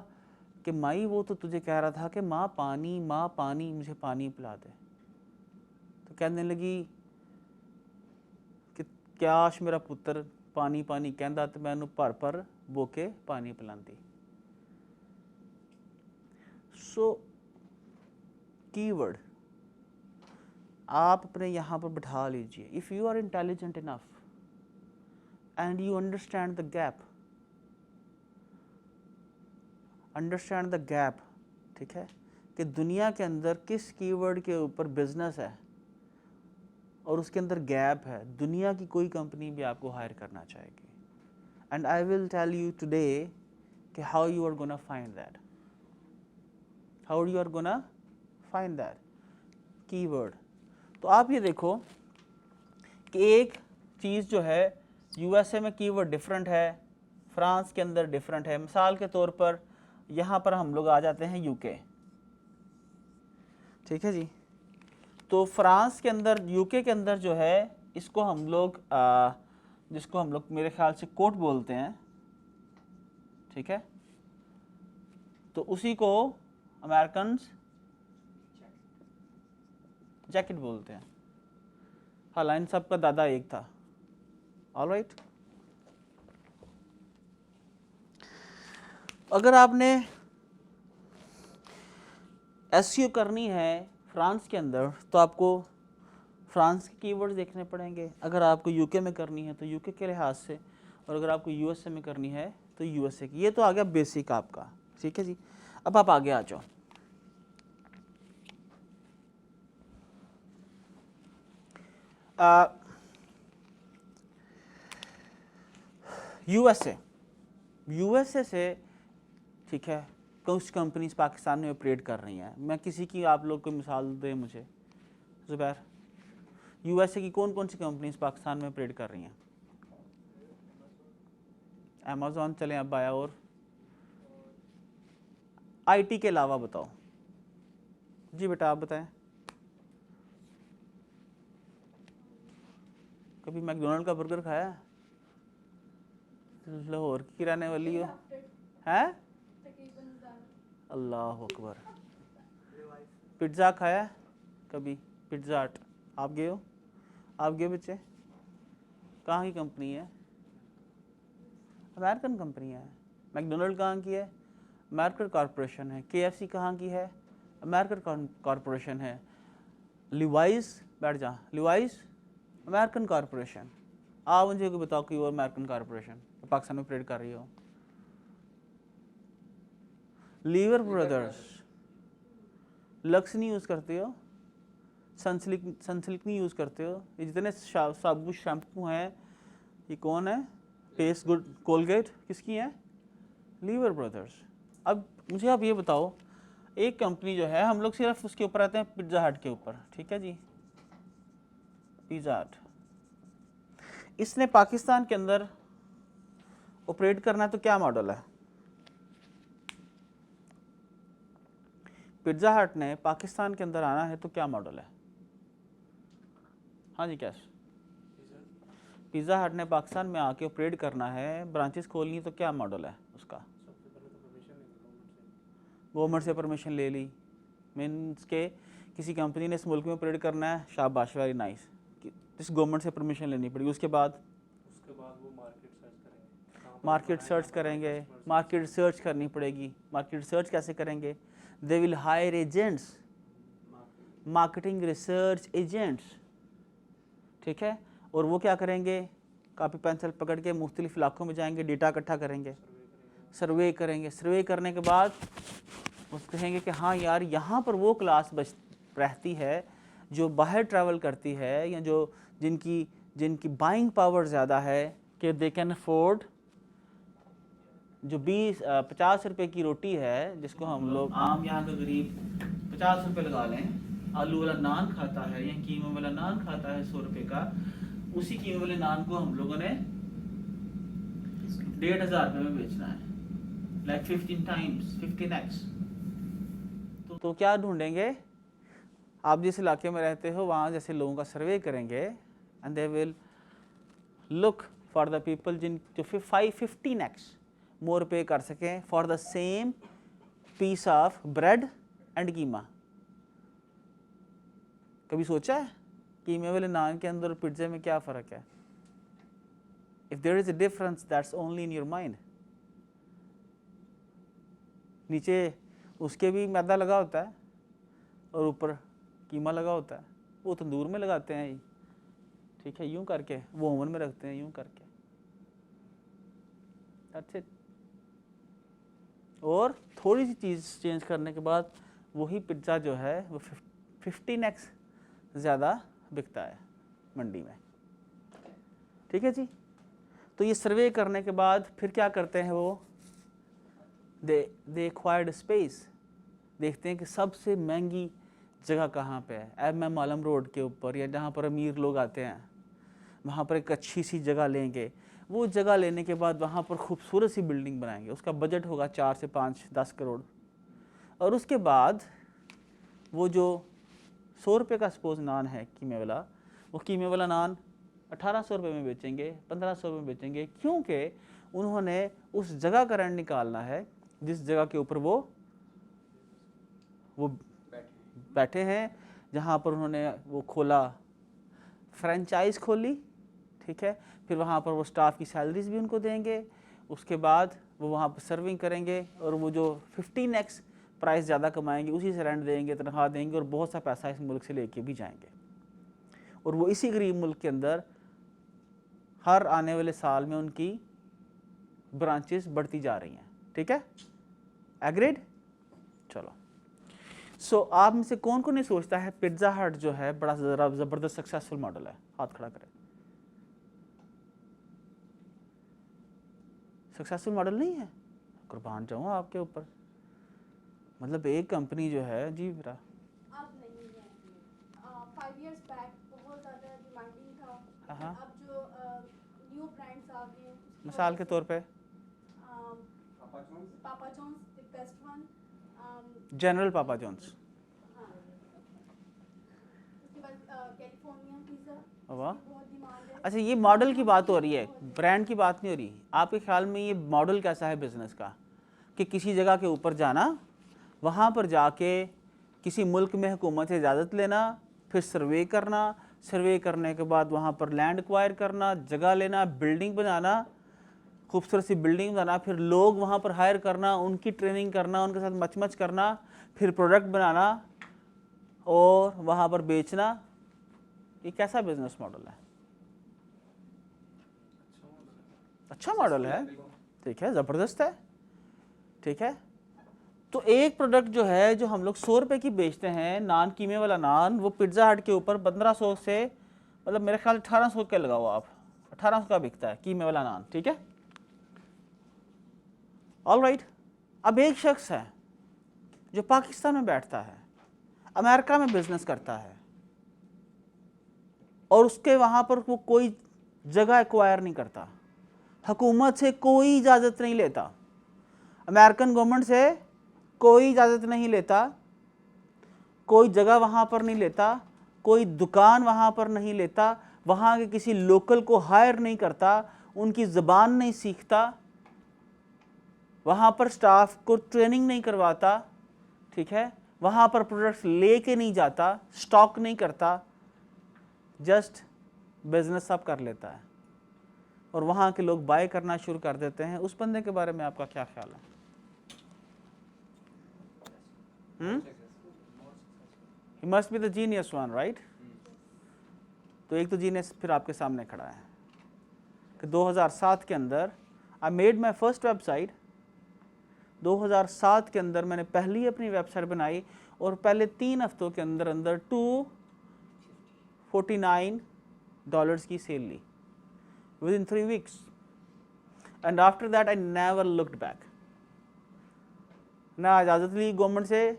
कि माई वो तो तुझे कह रहा था कि माँ पानी मुझे पानी पिला दे। तो कहने लगी कि काश मेरा पुत्र पानी पानी कहता तो मैं भर भर बोके पानी पिलांदी। सो कीवर्ड आप अपने यहाँ पर बैठा लीजिए। If you are intelligent enough and you understand the gap, ठीक है, कि दुनिया के अंदर किस कीवर्ड के ऊपर बिजनेस है और उसके अंदर गैप है, दुनिया की कोई कंपनी भी आपको हायर करना चाहेगी। And I will tell you today कि how you are gonna find that, keyword. तो आप ये देखो कि एक चीज़ जो है यूएसए में कीवर्ड डिफरेंट है, फ्रांस के अंदर डिफरेंट है। मिसाल के तौर पर यहाँ पर हम लोग आ जाते हैं यूके, ठीक है जी। तो फ्रांस के अंदर, यूके के अंदर जो है इसको हम लोग जिसको हम लोग मेरे ख्याल से कोट बोलते हैं, ठीक है, तो उसी को अमेरिकन जैकेट बोलते हैं। हाँ, इन सब का दादा एक था। ऑलराइट, अगर आपने एसईओ करनी है फ्रांस के अंदर तो आपको फ्रांस के कीवर्ड्स देखने पड़ेंगे। अगर आपको यूके में करनी है तो यूके के लिहाज से, और अगर आपको यूएसए में करनी है तो यूएसए की। ये तो आ गया बेसिक आपका, ठीक है जी। अब आप आगे आ जाओ। यूएसए से, ठीक है, कुछ कंपनीज पाकिस्तान में ऑपरेट कर रही हैं। मैं किसी की, आप लोग को मिसाल दें मुझे, ज़ुबैर, यूएसए की कौन कौन सी कंपनीज पाकिस्तान में ऑपरेट कर रही हैं? अमेज़ॉन चलें, अब आया, और आईटी के अलावा बताओ जी बेटा, आप बताएं। कभी मैकडोनल्ड का बर्गर खाया है? लाहौर की रहने वाली हो हैं? अल्लाह अकबर। पिज़्ज़ा खाया कभी? पिज़्ज़ा हट आप गए हो? आप गए बच्चे? कहाँ की कंपनी है? अमेरिकन कंपनी है। मैकडोनल्ड कहाँ की है? अमेरिकन कॉरपोरेशन है। केएफसी कहाँ की है? अमेरिकन कॉरपोरेशन है। लिवाइस, बैठ जा, लिवाइस अमेरिकन कॉरपोरेशन। आप मुझे को बताओ कि वो अमेरिकन कॉरपोरेशन पाकिस्तान में ऑपरेट कर रही हो। लीवर ब्रदर्स, लक्स नहीं यूज़ करते हो? सनसिल्क नहीं यूज़ करते हो? ये जितने साबुन शैम्पू हैं ये कौन है? फेस गुड, कोलगेट किसकी है? Liver brothers. अब मुझे आप ये बताओ, एक कंपनी जो है, हम लोग सिर्फ उसके ऊपर आते हैं, पिज़्ज़ा हट के ऊपर, ठीक है जी, पिज़्ज़ा हट। इसने पाकिस्तान के अंदर ऑपरेट करना है तो क्या मॉडल है? पिज़्ज़ा हट ने पाकिस्तान के अंदर आना है तो क्या मॉडल है? हाँ जी, कैश। पिज़्ज़ा हट ने पाकिस्तान में आके ऑपरेट करना है, ब्रांचेस खोलनी, तो क्या मॉडल है उसका? गवर्नमेंट से परमिशन ले ली, मीन्स के किसी कंपनी ने इस मुल्क में ऑपरेट करना है, शाबाश, वेरी नाइस, इस गवर्नमेंट से परमिशन लेनी पड़ेगी। उसके बाद वो मार्केट रिसर्च करनी पड़ेगी। मार्केट रिसर्च कैसे करेंगे? They will hire agents, marketing research agents, ठीक है, और वो क्या करेंगे? कापी पेंसिल पकड़ के मुख्तलिफ इलाकों में जाएंगे, डेटा इकट्ठा करेंगे, सर्वे करेंगे। सर्वे करने के बाद वो कहेंगे कि हाँ यार, यहाँ पर वो क्लास रहती है जो बाहर ट्रैवल करती है, या जो जिनकी बाइंग पावर ज़्यादा है कि दे कैन अफोर्ड जो 50 रुपए की रोटी है, जिसको हम लोग आम यहाँ का गरीब 50 रुपए लगा लें, आलू वाला नान खाता है या कीमे वाला नान खाता है 100 रुपए का, उसी कीमे वाले नान को हम लोगों ने 1,500 रुपए में बेचना है, लाइक 15 टाइम्स 15x। तो क्या ढूंढेंगे, आप जिस इलाके में रहते हो वहाँ जैसे लोगों का सर्वे करेंगे and they will look for the people जिन जो 15x मोर पे कर सकें for the same piece of bread and keema. कभी सोचा है कीमे वाले नान के अंदर और पिज्जे में क्या फ़र्क है? If there is a difference that's only in your mind. नीचे उसके भी मैदा लगा होता है और ऊपर कीमा लगा होता है, वो तंदूर में लगाते हैं, ठीक है, यूं करके, वो ओवन में रखते हैं यूं करके, दैट्स इट। और थोड़ी सी चीज़ चेंज करने के बाद वही पिज्ज़ा जो है वो 15x ज़्यादा बिकता है मंडी में, ठीक है जी। तो ये सर्वे करने के बाद फिर क्या करते हैं वो, दे एक्वायर्ड स्पेस, देखते हैं कि सबसे महंगी जगह कहाँ पे है। MM आलम रोड के ऊपर या जहाँ पर अमीर लोग आते हैं वहाँ पर एक अच्छी सी जगह लेंगे। वो जगह लेने के बाद वहाँ पर खूबसूरत सी बिल्डिंग बनाएंगे, उसका बजट होगा 4 से 5-10 करोड़। और उसके बाद वो जो 100 रुपये का सपोज नान है कीमे वाला, वो कीमे वाला नान 1800 रुपये में बेचेंगे, 1500 रुपये में बेचेंगे, क्योंकि उन्होंने उस जगह का रेंट निकालना है जिस जगह के ऊपर वो बैठे हैं, जहाँ पर उन्होंने वो खोला, फ्रेंचाइज खोली, ठीक है। फिर वहाँ पर वो स्टाफ की सैलरीज भी उनको देंगे, उसके बाद वो वहाँ पर सर्विंग करेंगे और वो जो 15x प्राइस ज़्यादा कमाएंगे उसी से रेंट देंगे, तनख्वाह देंगे और बहुत सा पैसा इस मुल्क से लेके भी जाएंगे। और वो इसी गरीब मुल्क के अंदर हर आने वाले साल में उनकी ब्रांचेस बढ़ती जा रही हैं, ठीक है, एग्रीड। चलो, सो आप में से कौन कौन नहीं सोचता है पिज्ज़ा हट जो है बड़ा ज़बरदस्त सक्सेसफुल मॉडल है? हाथ खड़ा करें। सक्सेसफुल मॉडल नहीं है? कुर्बान जाऊँ आपके ऊपर। मतलब एक कंपनी जो है जी मेरा अब नहीं है, 5 years बैक बहुत ज़्यादा डिमांडिंग था। हाँ। अब जो न्यू ब्रांड्स आ गए हैं, मिसाल के तौर पे Papa John's the best one, general Papa John's, हाँ, उसके बाद कैलिफोर्निया पिज़्ज़ा, वाह। बहुत डिमांड है। अच्छा, ये मॉडल की बात हो रही है, ब्रांड की बात नहीं हो रही। आपके ख्याल में ये मॉडल कैसा है बिजनेस का, कि किसी जगह के ऊपर जाना, वहाँ पर जाके किसी मुल्क में हुकूमत से इजाज़त लेना, फिर सर्वे करना, सर्वे करने के बाद वहाँ पर लैंड एक्वायर करना, जगह लेना, बिल्डिंग बनाना, खूबसूरत सी बिल्डिंग बनाना, फिर लोग वहाँ पर हायर करना, उनकी ट्रेनिंग करना, उनके साथ मच करना, फिर प्रोडक्ट बनाना और वहाँ पर बेचना। ये कैसा बिजनेस मॉडल है? अच्छा मॉडल है, ठीक है, ज़बरदस्त है, ठीक है। तो एक प्रोडक्ट जो है जो हम लोग 100 रुपये की बेचते हैं, नान कीमे वाला नान, वो पिज़्ज़ा हट के ऊपर 1500 से, मतलब मेरे ख्याल 1800 के लगाओ आप, 1800 का बिकता है कीमे वाला नान, ठीक है। All right. अब एक शख्स है जो पाकिस्तान में बैठता है, अमेरिका में बिजनेस करता है और उसके वहाँ पर वो कोई जगह एक्वायर नहीं करता, हुकूमत से कोई इजाज़त नहीं लेता, अमेरिकन गवर्नमेंट से कोई इजाज़त नहीं लेता, कोई जगह वहाँ पर नहीं लेता, कोई दुकान वहाँ पर नहीं लेता, वहाँ के किसी लोकल को हायर नहीं करता, उनकी ज़बान नहीं सीखता, वहाँ पर स्टाफ को ट्रेनिंग नहीं करवाता, ठीक है, वहाँ पर प्रोडक्ट्स लेके नहीं जाता, स्टॉक नहीं करता, जस्ट बिजनेस सब कर लेता है और वहाँ के लोग बाय करना शुरू कर देते हैं। उस बंदे के बारे में आपका क्या ख्याल है? He must be the genius one, right? तो एक तो जीनियस फिर आपके सामने खड़ा है कि 2007 के अंदर I made my first website. 2007 के अंदर मैंने पहली अपनी वेबसाइट बनाई और पहले 3 हफ्तों के अंदर अंदर $249 की सेल ली within 3 weeks. And after that I never looked back. ना इजाज़त ली गवर्नमेंट से,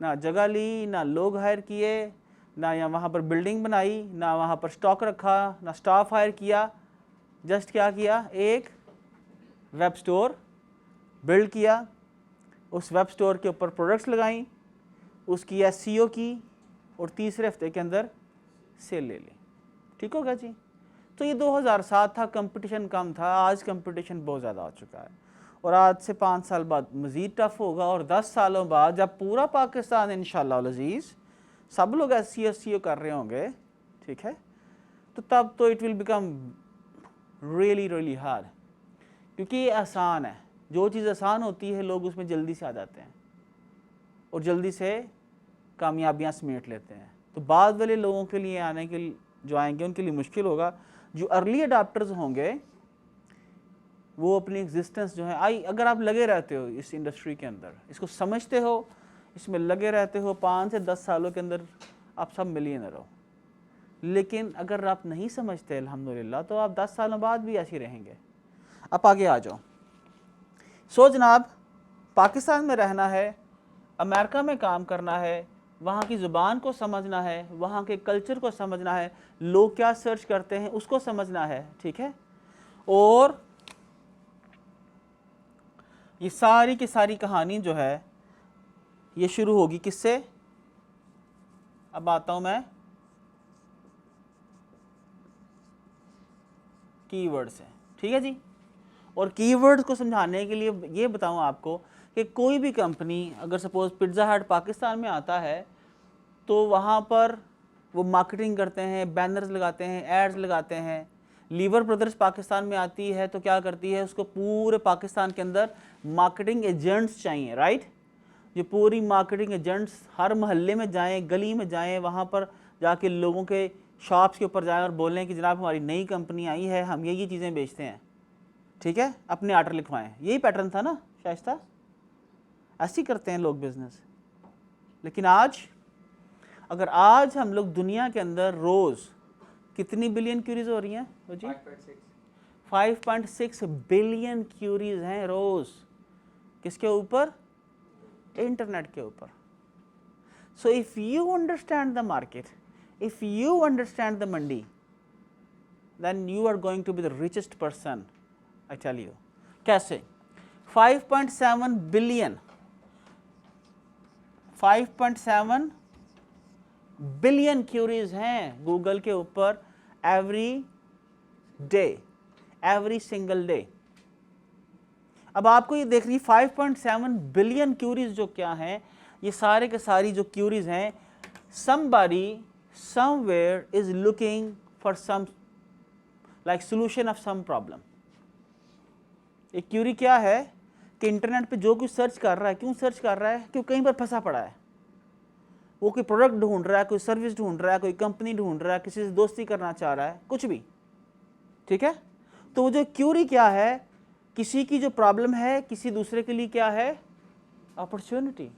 ना जगह ली, ना लोग हायर किए, ना या वहाँ पर बिल्डिंग बनाई, ना वहाँ पर स्टॉक रखा, ना स्टाफ हायर किया। जस्ट क्या किया, एक वेब स्टोर बिल्ड किया, उस वेब स्टोर के ऊपर प्रोडक्ट्स लगाई, उसकी SEO की, और तीसरे हफ्ते के अंदर सेल ले ली। ठीक होगा जी। तो ये 2007 था, कंपटीशन कम था। आज कंपटीशन बहुत ज़्यादा हो चुका है, और आज से 5 साल बाद मज़ीद टफ होगा, और 10 सालों बाद जब पूरा पाकिस्तान इंशाअल्लाह अज़ीज़ सब लोग SEO कर रहे होंगे, ठीक है, तो तब तो it will become really really hard, क्योंकि ये आसान है। जो चीज़ आसान होती है लोग उसमें जल्दी से आ जाते हैं और जल्दी से कामयाबियाँ समेट लेते हैं। तो बाद वाले लोगों के लिए आने के लिए जो आएंगे उनके लिए मुश्किल होगा। जो अर्ली अडाप्टर्स होंगे वो अपनी एग्जिस्टेंस जो है, अगर आप लगे रहते हो इस इंडस्ट्री के अंदर, इसको समझते हो, इसमें लगे रहते हो, 5 से 10 सालों के अंदर आप सब मिलियनर हो। लेकिन अगर आप नहीं समझते अल्हम्दुलिल्लाह, तो आप 10 सालों बाद भी ऐसे रहेंगे। अब आगे आ जाओ। सो जनाब, पाकिस्तान में रहना है, अमेरिका में काम करना है, वहाँ की ज़ुबान को समझना है, वहाँ के कल्चर को समझना है, लोग क्या सर्च करते हैं उसको समझना है, ठीक है। और ये सारी की सारी कहानी जो है ये शुरू होगी किससे? अब आता हूँ मैं कीवर्ड से, ठीक है जी। और कीवर्ड्स को समझाने के लिए ये बताऊँ आपको कि कोई भी कंपनी अगर सपोज़ पिज़्ज़ा हट पाकिस्तान में आता है तो वहाँ पर वो मार्केटिंग करते हैं, बैनर्स लगाते हैं, एड्स लगाते हैं। लीवर ब्रदर्स पाकिस्तान में आती है तो क्या करती है, उसको पूरे पाकिस्तान के अंदर मार्केटिंग एजेंट्स चाहिए, राइट। ये पूरी मार्केटिंग एजेंट्स हर मोहल्ले में जाएं, गली में जाएं, वहाँ पर जाके लोगों के शॉप्स के ऊपर जाएं और बोलें कि जनाब हमारी नई कंपनी आई है, हम ये चीज़ें बेचते हैं, ठीक है, अपने आर्डर लिखवाएं। यही पैटर्न था ना शाइस्ता, ऐसे ही करते हैं लोग बिजनेस। लेकिन आज अगर आज हम लोग दुनिया के अंदर रोज़ कितनी बिलियन क्यूरीज हो रही हैं जी? 5.6 बिलियन क्यूरीज हैं रोज़। किसके ऊपर? इंटरनेट के ऊपर। So if you understand the market, if you understand the Mandi, then you are going to be the richest person, I tell you। कैसे? 5.7 बिलियन 5.7 बिलियन क्यूरीज हैं गूगल के ऊपर every day, every single day. अब आपको ये देख रही 5.7 बिलियन क्यूरीज जो क्या हैं, ये सारे के सारी जो क्यूरीज हैं, somebody somewhere is looking for some like solution of some problem। एक क्यूरी क्या है कि इंटरनेट पे जो कुछ सर्च कर रहा है, क्यों सर्च कर रहा है? क्योंकि कहीं पर फंसा पड़ा है, वो कोई प्रोडक्ट ढूंढ रहा है, कोई सर्विस ढूंढ रहा है, कोई कंपनी ढूंढ रहा है, किसी से दोस्ती करना चाह रहा है, कुछ भी, ठीक है। तो वो जो क्यूरी क्या है, किसी की जो प्रॉब्लम है किसी दूसरे के लिए क्या है? अपॉर्चुनिटी,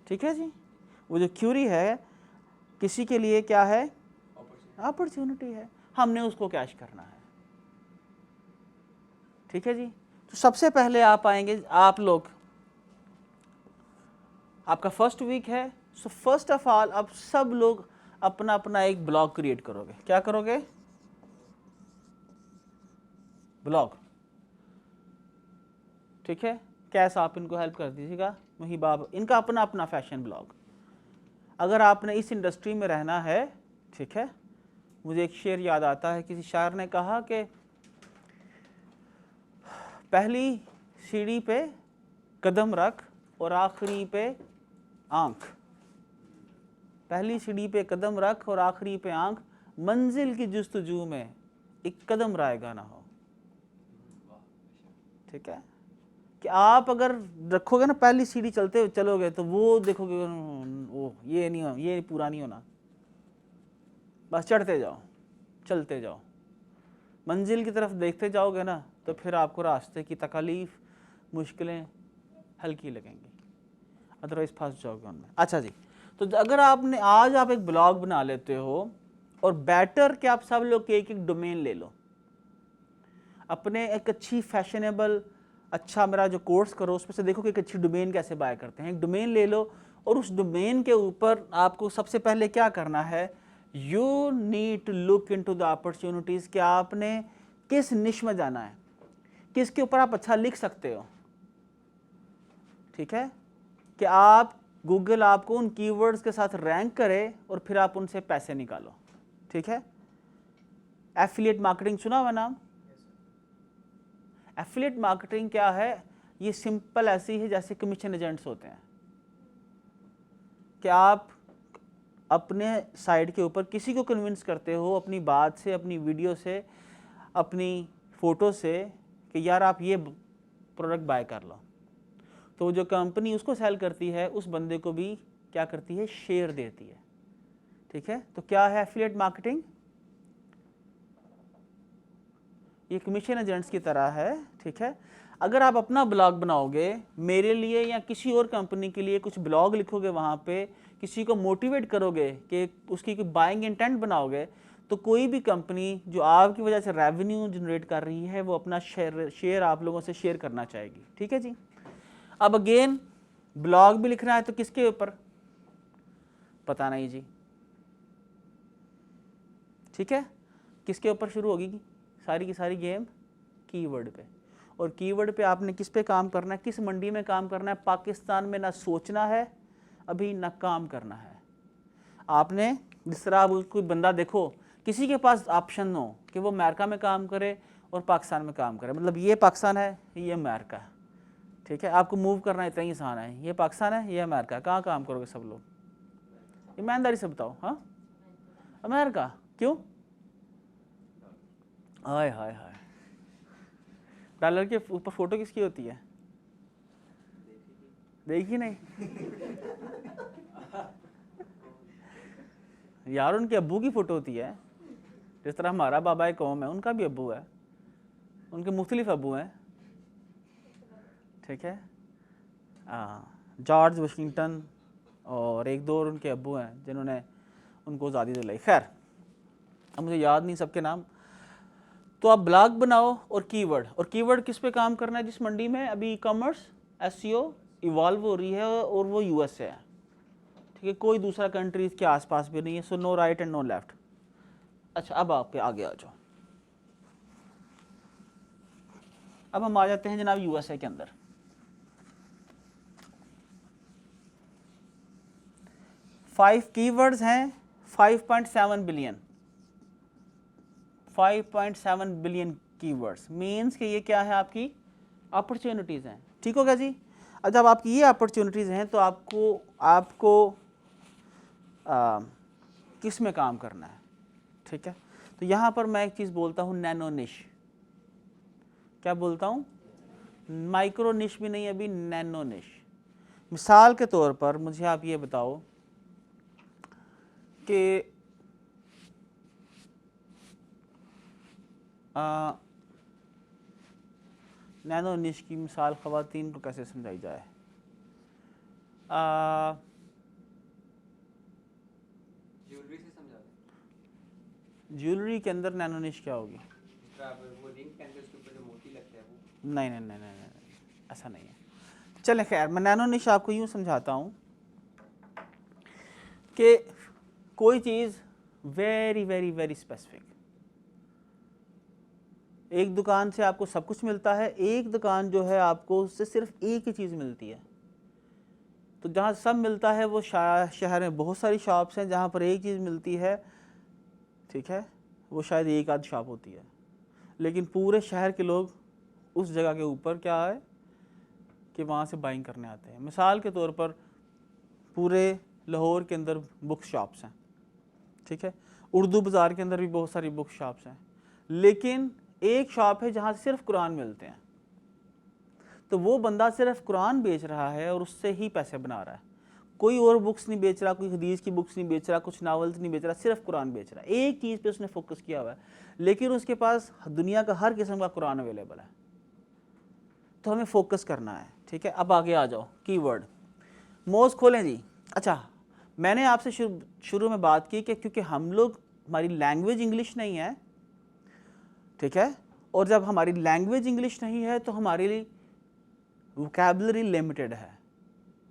ठीक है जी। वो जो क्यूरी है किसी के लिए क्या है? अपॉर्चुनिटी है, हमने उसको कैश करना है, ठीक है जी। तो सबसे पहले आप आएंगे, आप लोग, आपका फर्स्ट वीक है, सो फर्स्ट ऑफ ऑल आप सब लोग अपना अपना एक ब्लॉग क्रिएट करोगे। क्या करोगे? ब्लॉग, ठीक है। कैसे आप इनको हेल्प कर दीजिएगा, मुहिब आप, इनका अपना अपना फैशन ब्लॉग। अगर आपने इस इंडस्ट्री में रहना है, ठीक है, मुझे एक शेर याद आता है, किसी शायर ने कहा कि पहली सीढ़ी पे कदम रख और आखिरी पे आंख, पहली सीढ़ी पे कदम रख और आखिरी पे आंख, मंजिल की जुस्तजू में एक कदम रायगा ना हो, ठीक है। कि आप अगर रखोगे ना पहली सीढ़ी चलते चलोगे तो वो देखोगे वो ये नहीं हो, ये पूरा नहीं होना, बस चढ़ते जाओ, चलते जाओ, मंजिल की तरफ देखते जाओगे ना तो फिर आपको रास्ते की तकलीफ, मुश्किलें हल्की लगेंगी, अदरवाइज फंस जाओगे उनमें। अच्छा जी, तो अगर आपने आज आप एक ब्लॉग बना लेते हो, और बेटर कि आप सब लोग एक एक डोमेन ले लो। अपने एक अच्छी फैशनेबल अच्छा मेरा जो कोर्स करो उसमें से देखो कि एक अच्छी डोमेन कैसे बाय करते हैं। एक डोमेन ले लो और उस डोमेन के ऊपर आपको सबसे पहले क्या करना है, you need to look into the opportunities कि आपने किस निश में जाना है, किसके ऊपर आप अच्छा लिख सकते हो। ठीक है, कि आप गूगल आपको उन कीवर्ड्स के साथ रैंक करे और फिर आप उनसे पैसे निकालो। ठीक है, एफिलिएट मार्केटिंग सुना हुआ नाम? एफिलिएट मार्केटिंग क्या है? ये सिंपल ऐसी है जैसे कमीशन एजेंट्स होते हैं कि आप अपने साइट के ऊपर किसी को कन्विंस करते हो अपनी बात से, अपनी वीडियो से, अपनी फ़ोटो से कि यार आप ये प्रोडक्ट बाय कर लो, तो जो कंपनी उसको सेल करती है उस बंदे को भी क्या करती है, शेयर देती है। ठीक है, तो क्या है एफिलिएट मार्केटिंग? ये कमीशन एजेंट्स की तरह है। ठीक है, अगर आप अपना ब्लॉग बनाओगे मेरे लिए या किसी और कंपनी के लिए, कुछ ब्लॉग लिखोगे, वहाँ पे किसी को मोटिवेट करोगे कि उसकी कोई बाइंग इंटेंट बनाओगे, तो कोई भी कंपनी जो आपकी वजह से रेवेन्यू जनरेट कर रही है वो अपना शेयर आप लोगों से शेयर करना चाहेगी। ठीक है जी। अब अगेन ब्लॉग भी लिखना है तो किसके ऊपर? पता नहीं जी। ठीक है, किसके ऊपर शुरू होगी सारी की सारी गेम? कीवर्ड पे। और कीवर्ड पे आपने किस पे काम करना है, किस मंडी में काम करना है? पाकिस्तान में ना सोचना है अभी, ना काम करना है। आपने जिस तरह आप कोई बंदा देखो, किसी के पास ऑप्शन हो कि वो अमेरिका में काम करे और पाकिस्तान में काम करे, मतलब ये पाकिस्तान है, ये अमेरिका है। ठीक है, आपको मूव करना इतना ही आसान है। ये पाकिस्तान है, ये अमेरिका, कहाँ काम करोगे सब लोग? ईमानदारी से बताओ। हाँ, अमेरिका। क्यों? हाय हाय हाय, डॉलर के ऊपर फोटो किसकी होती है? देखी नहीं यार, उनके अब्बू की फ़ोटो होती है। जिस तरह हमारा बाबा कौम है, उनका भी अब्बू है, उनके मुख्तलिफ अब्बू हैं। ठीक है, जॉर्ज वाशिंगटन और एक दो और उनके अब्बू हैं जिन्होंने उनको आज़ादी दिलाई। खैर, अब मुझे याद नहीं सबके नाम। तो आप ब्लॉग बनाओ और कीवर्ड किस पे काम करना है? जिस मंडी में अभी ई कॉमर्स एसईओ इवॉल्व हो रही है और वो यूएस से है। ठीक है, कोई दूसरा कंट्री इसके आसपास भी नहीं है। So no right and no left. अच्छा, अब आपके आगे आ जाओ। अब हम आ जाते हैं जनाब यूएसए के अंदर। फाइव कीवर्ड्स हैं, 5.7 बिलियन 5.7 बिलियन कीवर्ड्स। मीन्स कि ये क्या है, आपकी अपॉर्चुनिटीज़ हैं। ठीक होगा जी। अब जब आपकी ये अपॉर्चुनिटीज़ हैं तो आपको किस में काम करना है? ठीक है, तो यहाँ पर मैं एक चीज़ बोलता हूँ, नैनो निश। क्या बोलता हूँ? माइक्रो निश भी नहीं, अभी नैनो निश। मिसाल के तौर पर मुझे आप ये बताओ कि नैनो निश की मिसाल ख़वातीन को कैसे समझाई जाए? ज्वेलरी से समझा दें। ज्वेलरी के अंदर नैनो निश क्या होगी? जिस तरह आप वो रिंग पहनते हैं उसके ऊपर जो मोती लगता है वो। नहीं नहीं नहीं नहीं नहीं, ऐसा नहीं है। चलें, खैर मैं नैनो निश आपको यूँ समझाता हूँ कि कोई चीज़ वेरी वेरी वेरी स्पेसिफिक। एक दुकान से आपको सब कुछ मिलता है, एक दुकान जो है आपको उससे सिर्फ एक ही चीज़ मिलती है। तो जहाँ सब मिलता है वो शहर में बहुत सारी शॉप्स हैं जहाँ पर एक चीज़ मिलती है। ठीक है, वो शायद एक आध शॉप होती है, लेकिन पूरे शहर के लोग उस जगह के ऊपर क्या है कि वहाँ से बाइंग करने आते हैं। मिसाल के तौर पर पूरे लाहौर के अंदर बुक शॉप्स हैं। ठीक है, उर्दू बाज़ार के अंदर भी बहुत सारी बुक शॉप्स हैं, लेकिन एक शॉप है जहाँ सिर्फ कुरान मिलते हैं। तो वो बंदा सिर्फ कुरान बेच रहा है और उससे ही पैसे बना रहा है। कोई और बुक्स नहीं बेच रहा, कोई हदीस की बुक्स नहीं बेच रहा, कुछ नावल्स नहीं बेच रहा, सिर्फ कुरान बेच रहा है। एक चीज़ पे उसने फोकस किया हुआ है, लेकिन उसके पास दुनिया का हर किस्म का कुरान अवेलेबल है। तो हमें फोकस करना है। ठीक है, अब आगे आ जाओ। कीवर्ड मोज़ खोलें जी। अच्छा, मैंने आपसे शुरू में बात की कि क्योंकि हम लोग, हमारी लैंग्वेज इंग्लिश नहीं है, ठीक है, और जब हमारी लैंग्वेज इंग्लिश नहीं है तो हमारी वोकैबुलरी लिमिटेड है,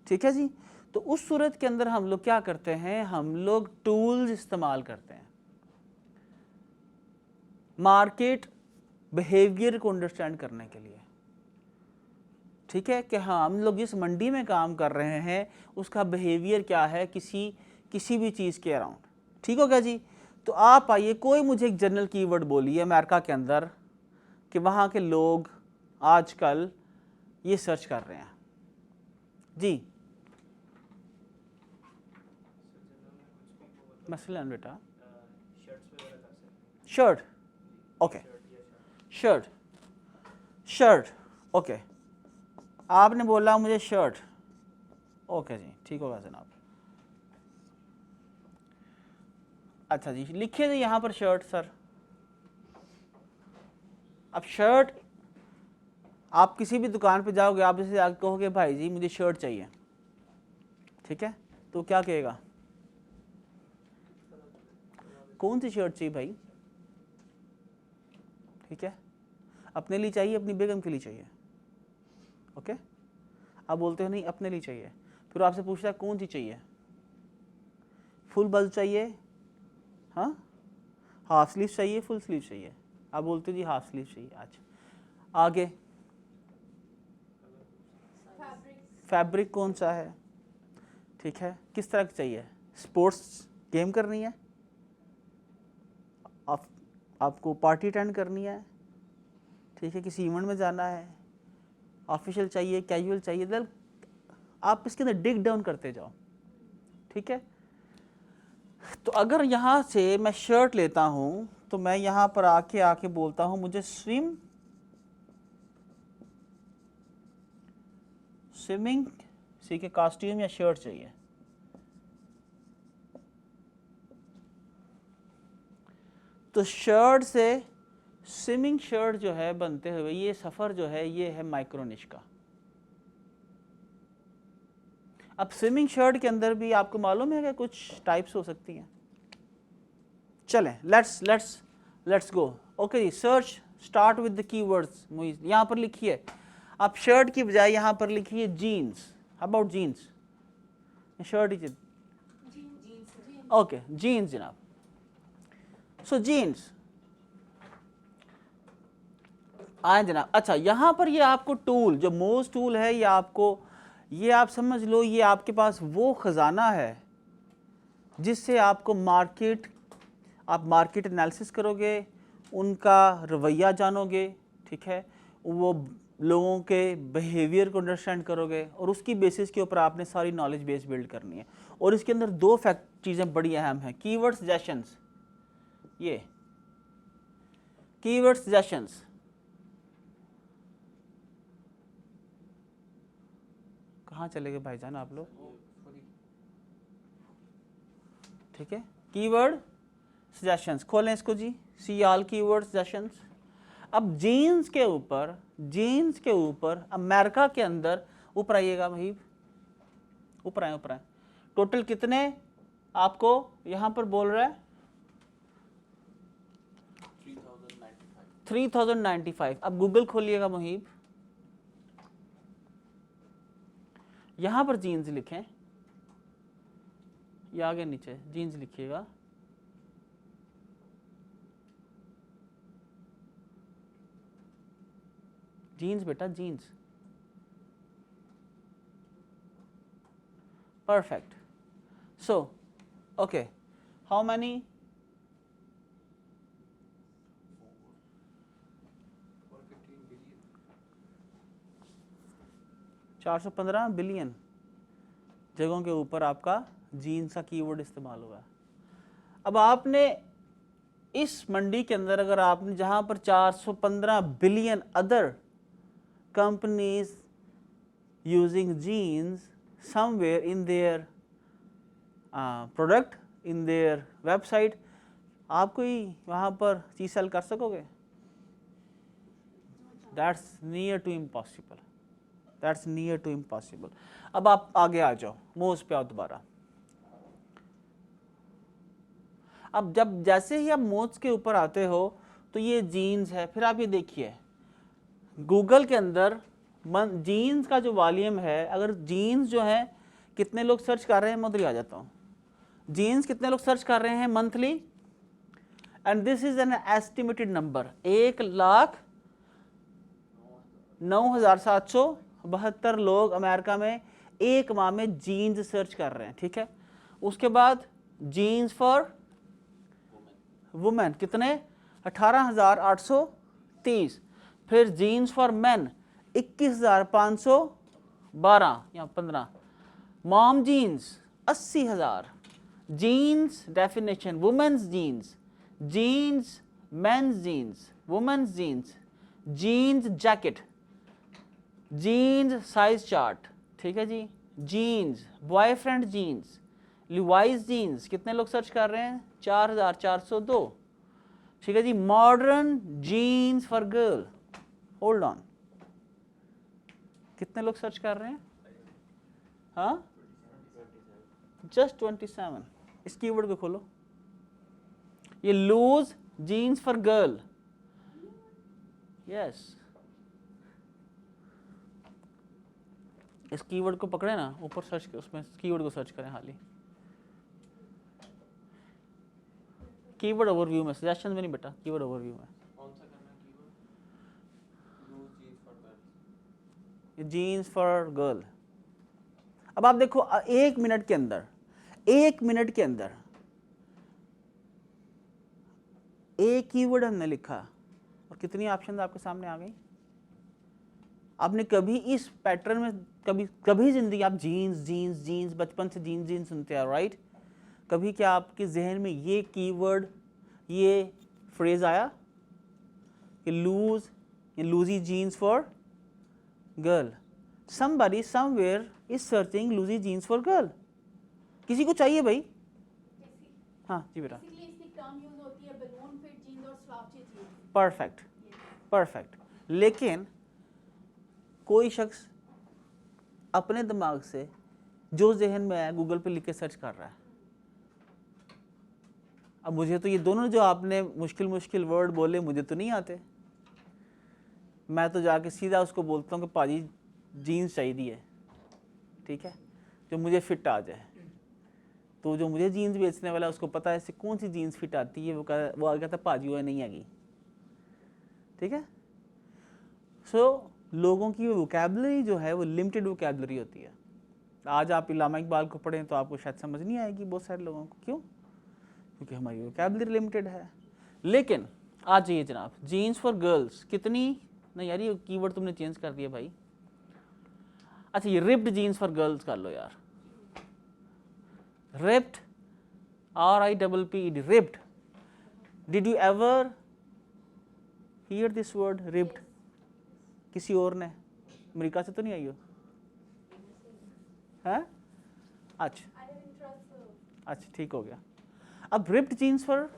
ठीक है जी। तो उस सूरत के अंदर हम लोग क्या करते हैं, हम लोग टूल्स इस्तेमाल करते हैं मार्केट बिहेवियर को अंडरस्टैंड करने के लिए, ठीक है, कि हाँ हम लोग जिस मंडी में काम कर रहे हैं उसका बिहेवियर क्या है किसी भी चीज़ के अराउंड, ठीक हो गया जी। तो आप आइए, कोई मुझे एक जनरल कीवर्ड बोलिए अमेरिका के अंदर कि वहाँ के लोग आजकल ये सर्च कर रहे हैं जी। मसलन बेटा शर्ट, ओके, शर्ट, ओके, आपने बोला मुझे शर्ट, ओके जी, ठीक होगा जनाब। अच्छा जी, लिखिए जी यहाँ पर शर्ट सर। अब शर्ट, आप किसी भी दुकान पे जाओगे, आप जैसे आगे कहोगे भाई जी मुझे शर्ट चाहिए, ठीक है, तो क्या कहेगा, कौन सी शर्ट चाहिए भाई, ठीक है, अपने लिए चाहिए, अपनी बेगम के लिए चाहिए, ओके। आप बोलते हो नहीं अपने लिए चाहिए, फिर आपसे पूछता है कौन सी चाहिए, फुल बल्ब चाहिए, हाँ, हाफ स्लीव चाहिए, फुल स्लीव चाहिए, आप बोलते हो जी हाफ स्लीव चाहिए। अच्छा, आगे फैब्रिक कौन सा है, ठीक है, किस तरह की चाहिए, स्पोर्ट्स गेम करनी है, आपको पार्टी अटेंड करनी है, ठीक है, किसी इवेंट में जाना है, ऑफिशियल चाहिए, कैजुअल चाहिए, दल आप इसके अंदर डिग डाउन करते जाओ, ठीक है। तो अगर यहाँ से मैं शर्ट लेता हूँ तो मैं यहाँ पर आके बोलता हूँ मुझे स्विमिंग के कॉस्ट्यूम या शर्ट चाहिए, तो शर्ट से स्विमिंग शर्ट जो है बनते हुए ये सफ़र जो है ये है माइक्रोनिश का। अब स्विमिंग शर्ट के अंदर भी आपको मालूम है कि कुछ टाइप्स हो सकती हैं। चलें, लेट्स गो। ओके जी, search start with the keywords. यहाँ पर लिखिए, आप शर्ट की बजाय यहाँ पर लिखिए जीन्स। अबाउट जीन्स, शर्ट ही, ओके जीन्स जनाब। सो जीन्स आए जनाब। अच्छा, यहाँ पर ये आपको टूल जो मोज टूल है ये आप समझ लो ये आपके पास वो ख़जाना है जिससे आपको आप मार्केट एनालिसिस करोगे, उनका रवैया जानोगे, ठीक है, वो लोगों के बिहेवियर को अंडरस्टैंड करोगे और उसकी बेसिस के ऊपर आपने सारी नॉलेज बेस बिल्ड करनी है। और इसके अंदर दो चीज़ें बड़ी अहम हैं, कीवर्ड सजेशंस। ये कीवर्ड सजेशंस कहाँ चले गए भाईजान आप लोग, ठीक है। कीवर्ड सजेशंस खोलें इसको जी, सी ऑल कीवर्ड सजेशंस। अब जीन्स के ऊपर अमेरिका के अंदर ऊपर आइएगा महीब, ऊपर आए। टोटल कितने आपको यहाँ पर बोल रहा है 3095। अब गूगल खोलिएगा मुहीब, यहाँ पर जीन्स लिखें या आगे नीचे जीन्स लिखिएगा, जीन्स बेटा jeans, perfect. So okay, how many 415 billion जगहों के ऊपर आपका जीन्स का कीवर्ड इस्तेमाल हुआ है। अब आपने इस मंडी के अंदर अगर आपने जहाँ पर 415 billion other companies using jeans somewhere in their product, in their website, आप कोई वहाँ पर चीज़ सेल कर सकोगे? That's near to impossible, that's near to impossible. अब आप आगे आ जाओ, मोज पे आओ दोबारा। अब जैसे ही आप मोज के ऊपर आते हो तो ये जीन्स है। फिर आप ये देखिए गूगल के अंदर जीन्स का जो वॉल्यूम है, अगर जीन्स जो है कितने लोग सर्च कर रहे हैं, मैं उधर ही आ जाता हूँ। जीन्स कितने लोग सर्च कर रहे हैं monthly, and this is an estimated number, 1,09,772 लोग अमेरिका में एक माह में जीन्स सर्च कर रहे हैं, ठीक है। उसके बाद जीन्स फॉर वुमेन कितने, 18,830। फिर जीन्स फॉर मेन 21,512 या 15। Mom jeans 80,000। Jeans definition, women's jeans, jeans men's jeans, women's jeans, jeans jacket, jeans size chart, ठीक है जी। Jeans boyfriend jeans, Levi's jeans कितने लोग सर्च कर रहे हैं, 4,402, ठीक है जी। Modern jeans for girl, hold on, कितने लोग सर्च कर रहे हैं, हाँ जस्ट 27। इस कीवर्ड को खोलो, ये loose jeans for girl, yes, इस कीवर्ड को पकड़े ना, ऊपर सर्च कर, उसमें कीवर्ड को सर्च करें हाली। कीवर्ड ओवरव्यू में, सजेशन में नहीं बेटा, कीवर्ड ओवरव्यू में। कौन सा करना है keyword? Loose jeans for girls. Jeans for girl. अब आप देखो 1 मिनट के अंदर, 1 मिनट के अंदर एक कीवर्ड हमने लिखा और कितनी ऑप्शन आपके सामने आ गई। आपने कभी इस पैटर्न में कभी जिंदगी आप जीन्स जीन्स जीन्स बचपन से जीन्स जीन्स सुनते हैं, राइट। कभी क्या आपके जहन में ये कीवर्ड, ये फ्रेज आया कि loosey jeans for girl? somebody somewhere is searching loosey jeans for girl. किसी को चाहिए भाई? हाँ जी बेटा। बेसिकली इसकी टर्म यूज होती है बलून फिट जीन्स और स्लाउची जीन्स। Perfect perfect. लेकिन कोई शख्स अपने दिमाग से जो जहन में आया गूगल पे लिख के सर्च कर रहा है। अब मुझे तो ये दोनों जो आपने मुश्किल मुश्किल वर्ड बोले मुझे तो नहीं आते। मैं तो जाके सीधा उसको बोलता हूँ कि पाजी जीन्स चाहिए है, ठीक है, जो मुझे फिट आ जाए। तो जो मुझे जीन्स बेचने वाला है उसको पता है इससे कौन सी जीन्स फिट आती है, वो आ गया था पाजी वो नहीं आएगी, ठीक है। सो लोगों की वोकैबलरी जो है वो लिमिटेड वोकैबलरी होती है। आज आप इल्लामा इकबाल को पढ़ें तो आपको शायद समझ नहीं आएगी बहुत सारे लोगों को। क्यों? क्योंकि हमारी वोकैबलरी लिमिटेड है। लेकिन आज ये जनाब जीन्स फॉर गर्ल्स कितनी, नहीं यार ये कीवर्ड तुमने चेंज कर दिया भाई। अच्छा ये रिप्ड जीन्स फॉर गर्ल्स कर लो यार, ripped, RIPPED, ripped. Did you ever here this word ripped? किसी और ने, अमेरिका से तो नहीं आई हो? हैं? अच्छा अच्छा ठीक हो गया। अब रिप्ड जीन्स फॉर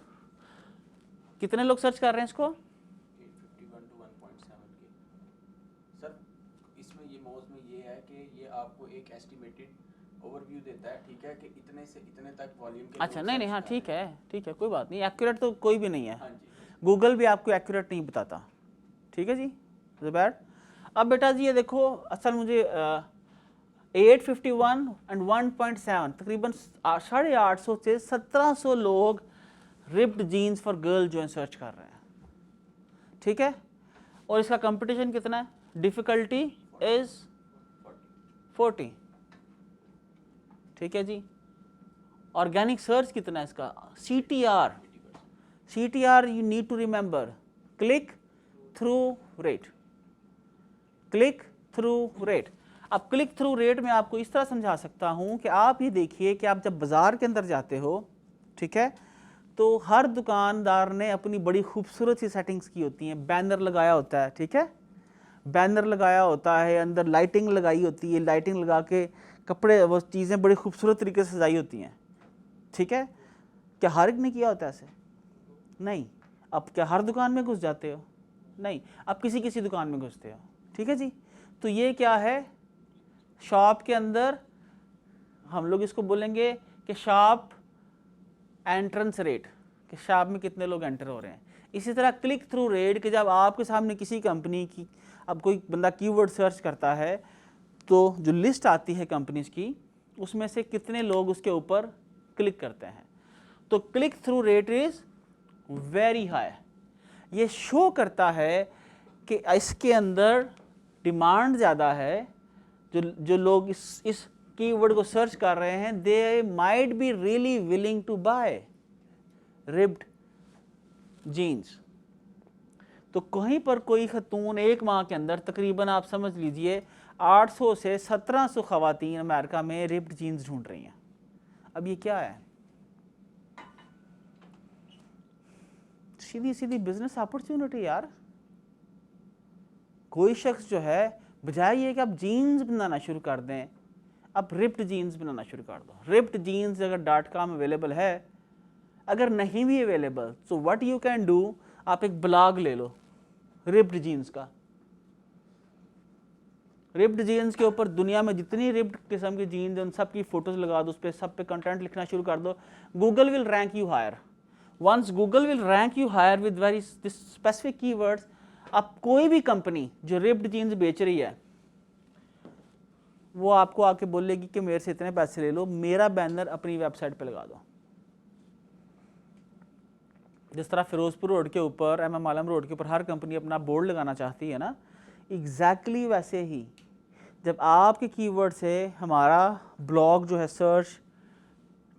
कितने लोग सर्च कर रहे हैं इसको? 851 to 1.7 के। सर इसमें ये मौज में ये है कि ये आपको एक एस्टिमेटेड ओवरव्यू देता है, ठीक है, कि इतने से इतने तक वॉल्यूम के। अच्छा नहीं नहीं हाँ ठीक है कोई बात नहीं, एक्यूरेट तो कोई भी नहीं है। हाँ जी। गूगल भी आपको एक्यूरेट नहीं बताता, ठीक है जी, ज़ुबैर। अब बेटा जी ये देखो, असल मुझे 851 एंड 1.7 तकरीबन 850 से 1700 लोग रिप्ड जीन्स फॉर गर्ल जो है सर्च कर रहे हैं, ठीक है। और इसका कंपटीशन कितना है? डिफ़िकल्टी इज़ 40, ठीक है जी। ऑर्गेनिक सर्च कितना है इसका? CTR you need to remember, click through rate, click through rate। अब क्लिक थ्रू रेट में आपको इस तरह समझा सकता हूँ कि आप ये देखिए कि आप जब बाज़ार के अंदर जाते हो, ठीक है, तो हर दुकानदार ने अपनी बड़ी खूबसूरत सी सेटिंग्स की होती हैं। बैनर लगाया होता है, ठीक है, बैनर लगाया होता है, अंदर लाइटिंग लगाई होती है, लाइटिंग लगा के कपड़े वो चीज़ें बड़ी खूबसूरत तरीके से सजाई होती हैं, ठीक है। क्या हर एक ने किया होता है ऐसे? नहीं। अब क्या हर दुकान में घुस जाते हो? नहीं, अब किसी किसी दुकान में घुसते हो, ठीक है जी। तो ये क्या है? शॉप के अंदर हम लोग इसको बोलेंगे कि शॉप एंट्रेंस रेट, कि शॉप में कितने लोग एंटर हो रहे हैं। इसी तरह क्लिक थ्रू रेट कि जब आपके सामने किसी कंपनी की, अब कोई बंदा कीवर्ड सर्च करता है तो जो लिस्ट आती है कंपनीज की, उसमें से कितने लोग उसके ऊपर क्लिक करते हैं। तो click through rate is very high. ये शो करता है कि इसके अंदर डिमांड ज़्यादा है। जो लोग इस कीवर्ड को सर्च कर रहे हैं, they might be really willing to buy ripped jeans. तो कहीं पर कोई खतून एक माह के अंदर तकरीबन आप समझ लीजिए 800 से 1700 खवातीन अमेरिका में रिप्ड जीन्स ढूंढ रही हैं। अब ये क्या है? सीधी सीधी बिजनेस अपॉर्चुनिटी यार। कोई शख्स जो है, बजाय ये कि आप जीन्स बनाना शुरू कर दें, आप रिप्ड जीन्स बनाना शुरू कर दो। रिप्ड जीन्स अगर .com अवेलेबल है, अगर नहीं भी अवेलेबल तो व्हाट यू कैन डू, आप एक ब्लॉग ले लो रिप्ड जीन्स का। रिप्ड जीन्स के ऊपर दुनिया में जितनी रिप्ड किस्म की जीन्स उन सब की फोटोज लगा दो, उस पर सब पे कंटेंट लिखना शुरू कर दो। Google will rank you higher. Once Google will rank you higher with very specific keywords, अब कोई भी कंपनी जो रिप्ड जीन्स बेच रही है वो आपको आके बोलेगी कि मेरे से इतने पैसे ले लो, मेरा बैनर अपनी वेबसाइट पे लगा दो। जिस तरह फिरोजपुर रोड के ऊपर, MM आलम रोड के ऊपर हर कंपनी अपना बोर्ड लगाना चाहती है ना, एग्जैक्टली वैसे ही जब आपके कीवर्ड से हमारा ब्लॉग जो है सर्च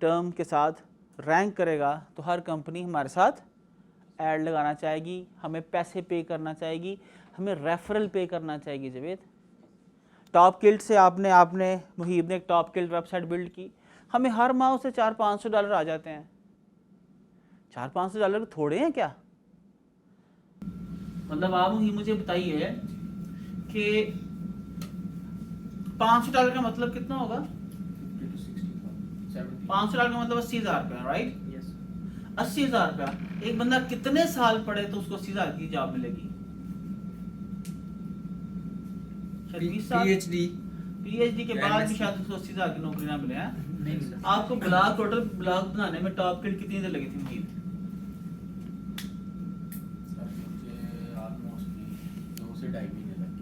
टर्म के साथ रैंक करेगा, तो हर कंपनी हमारे साथ ऐड लगाना चाहेगी, हमें पैसे पे करना चाहेगी, हमें रेफरल पे करना चाहेगी। जवेद, टॉप किल्ट से आपने मुहीब ने एक टॉप किल्ट वेबसाइट बिल्ड की, हमें हर माह उससे $400-500 आ जाते हैं। $400-500 थोड़े हैं क्या? मतलब आप मुझे बताइए कि $500 का मतलब कितना होगा? $500 का मतलब 80,000 रुपया, राइट? 80,000 रुपया। एक बंदा कितने साल पढ़े तो उसको 80,000 की जॉब मिलेगी? PhD के बाद भी शायद उसको 80,000 की नौकरी ना मिले। हैं आपको ब्लॉग, टोटल ब्लॉग बनाने में टॉप किल्ट कितनी देर लगी थी मुझे?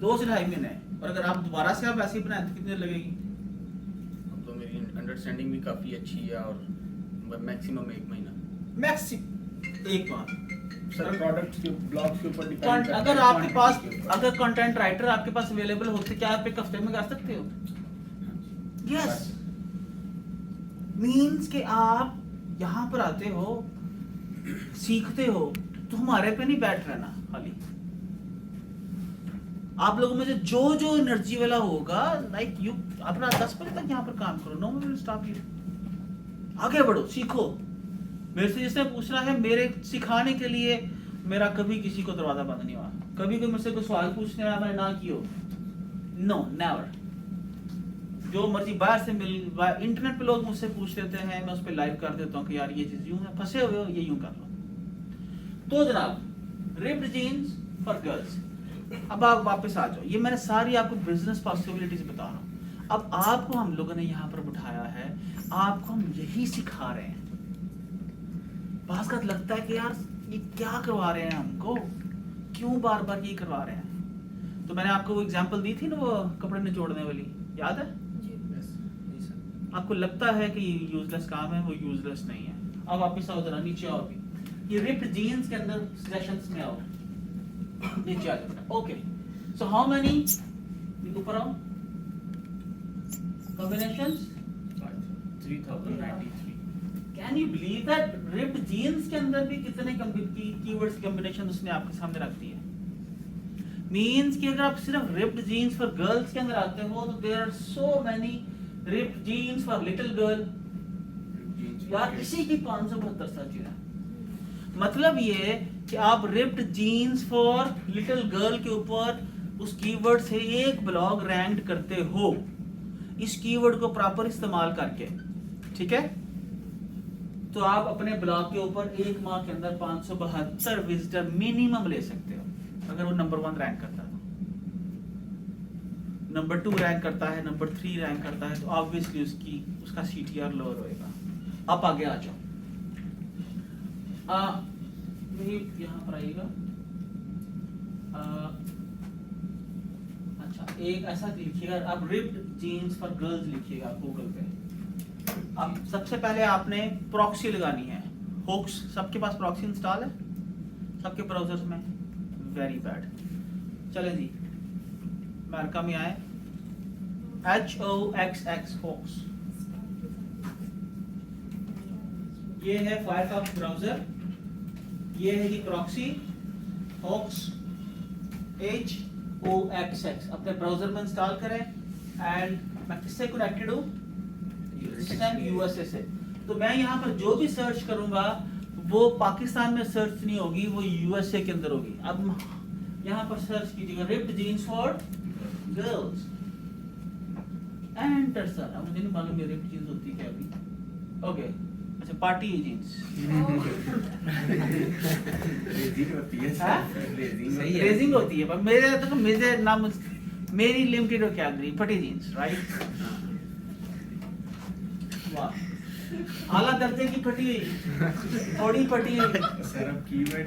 2 से ढाई महीने। और अगर आप दोबारा से आप ऐसे ही बनाए तो कितनी देर लगेगी? अब तो मेरी अंडरस्टैंडिंग भी काफ़ी अच्छी है और मैक्सिमम 1 महीना। मैक्सिमम 1 माह। सर प्रोडक्ट्स के ब्लॉग्स के ऊपर डिपेंड करता है। अगर आपके पास, अगर कंटेंट राइटर आपके पास अवेलेबल होते, क्या आप एक हफ्ते में कर सकते हो? यस। मींस कि आप यहाँ पर आते हो, सीखते हो, तो हमारे पे नहीं बैठ रहना खाली। आप लोगों में से जो एनर्जी वाला होगा, लाइक यू, अपना 10 बजे तक यहाँ पर काम करो, no one will stop you. आगे बढ़ो, सीखो। मेरे से जिसने पूछना है, मेरे सिखाने के लिए मेरा कभी किसी को दरवाजा बंद नहीं हुआ। कभी कोई मुझसे कोई सवाल पूछने आया मैंने ना किया, नो नेवर। जो मर्जी बाहर से इंटरनेट पे लोग मुझसे पूछ लेते हैं, मैं उस पर लाइव कर देता हूँ कि यार ये चीज यूं है, फंसे हुए हो, ये यूं कर लो। तो जनाब, रिप्ड जीन्स फॉर गर्ल्स। अब आप वापस आ जाओ, ये मैंने सारी आपको बिजनेस पॉसिबिलिटीज बता रहा हूँ। अब आपको हम लोगों ने यहाँ पर बिठाया है, आपको हम यही सिखा रहे हैं। बात लगता है कि यार ये क्या करवा रहे हैं हमको, क्यों बार बार ये करवा रहे हैं? तो मैंने आपको वो एग्जांपल दी थी ना, वो कपड़े निचोड़ने वाली, याद है? आपको लगता है कि ये यूजलेस काम है, वो यूजलेस नहीं है। अब वापस आओ जरा, नीचे आओ। अभी ये रिप्ड जीन्स के अंदर सेशंस में आओ, नीचे आ जाओ। ओके, सो हाउ मेनी, ऊपर आओ, combinations 3093। Can you believe that ripped jeans के अंदर भी कितने कीवर्ड्स कॉम्बिनेशन उसने आपके सामने रख दिए? मींस कि अगर आप सिर्फ रिप्ड जीन्स फॉर गर्ल्स के अंदर आते हो तो there are so many ripped jeans for little girl. यार किसी की 572 सर्च है। मतलब ये कि आप ripped jeans for little girl के ऊपर उस कीवर्ड से एक ब्लॉग रैंक करते हो, इस कीवर्ड को प्रॉपर इस्तेमाल करके, ठीक है? तो आप अपने ब्लॉग के ऊपर एक माह के अंदर 572 विजिटर मिनिमम ले सकते हो। अगर वो नंबर 1 रैंक करता है, नंबर 2 रैंक करता है, नंबर 3 रैंक करता है, तो ऑब्वियसली उसका CTR लोअर होएगा। आप आगे आ जाओ। नहीं यहाँ पर आइएगा। अच्छा एक ऐसा लिखिएगा, आप रिप्ड जीन्स फॉर गर्ल्स लिखिएगा गूगल पे। अब सबसे पहले आपने प्रॉक्सी लगानी है, होक्स। सबके पास प्रॉक्सी इंस्टॉल है सबके ब्राउजर्स में? Very bad. चलें जी, अमेरिका में आए, HOXX होक्स। ये है फायरफॉक्स ब्राउजर, ये है जी प्रॉक्सी होक्स HOXX। अपने ब्राउजर में इंस्टॉल करें। एंड मैं किससे कनेक्टेड हूँ? इस टाइम यूएसए से। तो मैं यहाँ पर जो भी सर्च करूंगा वो पाकिस्तान में सर्च नहीं होगी, वो यूएसए के अंदर होगी। अब यहाँ पर सर्च कीजिएगा ripped jeans for girls, enter sir. अब मुझे नहीं मालूम ये रिप्ड जीन्स होती क्या अभी। ओके अच्छा, पार्टी जीन्स रेजिंग होती है, पर मेरे तो मुझे नाम मेरी लिमिटेड वोकैबुलरी फटी जीन्स, राइट। वाह, आला दर्जे की फटी हुई, थोड़ी फटी हुई। सर अब keyword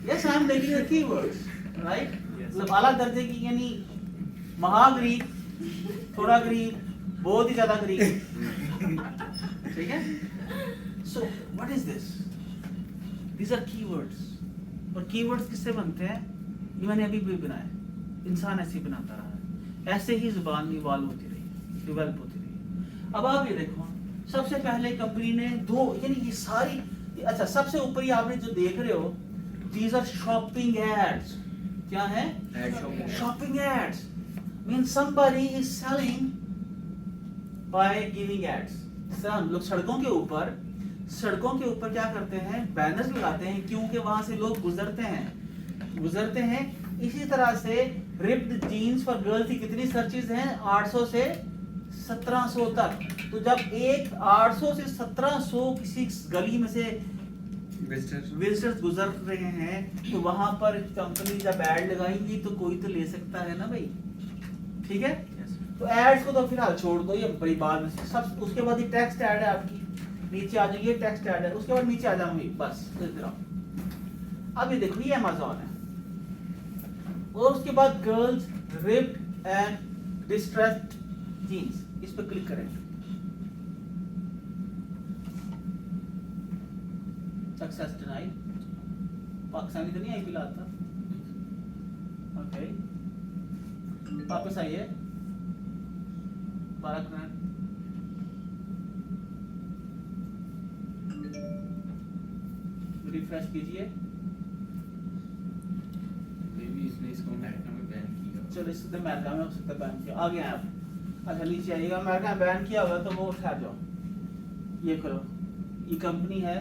yes I am taking the keywords, right. मतलब आला दर्जे की यानी महागरीब, थोड़ा गरीब, बहुत ही ज्यादा गरीब, ठीक है। So what is this? These are keywords. और कीवर्ड्स किससे बनते हैं? ये मैंने अभी भी बनाया, इंसान ऐसे ही बनाता रहा है, ऐसे ही जुबान इवॉल्व होती रही, डेवलप होती रही। अब आप ये देखो, सबसे पहले कंपनी ने दो, यानी ये सारी, अच्छा सबसे ऊपर ही आपने जो देख रहे हो, दीज आर शॉपिंग एड्स। क्या है? Shopping ads. Mean somebody is selling by giving ads. हम लोग सड़कों के ऊपर क्या करते हैं? बैनर्स लगाते हैं, क्योंकि वहां से लोग गुजरते हैं। इसी तरह से रिप्ड जीन्स फॉर गर्ल्स की कितनी सर्चेज हैं? 800 से 1700 तक। तो जब एक 800 से 1700 किसी गली में से विजिटर्स गुजर रहे हैं, तो वहां पर कंपनी जब ऐड लगाएंगी तो कोई तो ले सकता है ना भाई, ठीक है। तो एड्स को तो फिलहाल छोड़ दो, ये बड़ी बात है सब। उसके बाद ये टेक्स्ट ऐड है आपकी, नीचे आ जाइए, टेक्स्ट ऐड है, उसके बाद नीचे आ जाऊंगी, बस इधर आओ। अब ये देखो, ये अमेज़न है, और उसके बाद girls ripped and distressed jeans, इस पर क्लिक करें। Success denied. पाकिस्तानी तो नहीं आई फिलहाल था। ओके वापस आइए, रिफ्रेश कीजिए। इसने इसको अमेरिका में बैन किया। चलो इससे अमेरिका में हो सकता है बैन किया। आ गए आप, अच्छा नीचे आइएगा। अमेरिका में बैन किया हुआ तो वो उठा जाओ, ये करो, ये कंपनी है,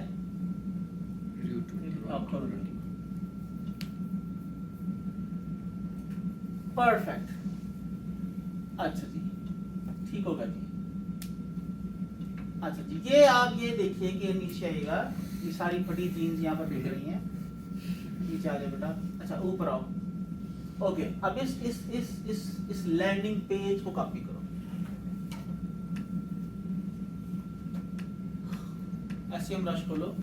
आप करो। परफेक्ट, अच्छा जी, ठीक होगा जी। अच्छा जी, ये आप ये देखिए कि नीचे आएगा, ये सारी फटी जीन्स यहाँ पर दिख रही हैं। नीचे आ जाए बेटा, अच्छा ऊपर आओ। ओके, अब इस लैंडिंग पेज को कॉपी करो। एसईएम रश खोलो,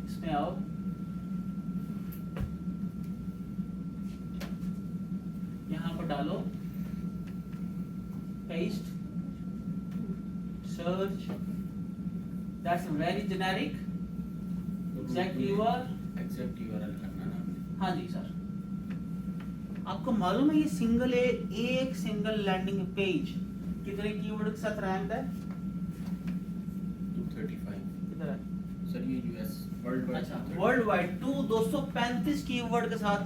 इसमें आओ, यहां पर डालो, paste, search, that's very generic, exact URL करना ना। हाँ जी सर, आपको मालूम है ये एक सिंगल लैंडिंग पेज कितने कीवर्ड के साथ रैंक है? 235 किधर है सर? ये यूएस वर्ल्ड वाइड। अच्छा, वर्ल्ड वाइड 235 कीवर्ड के साथ,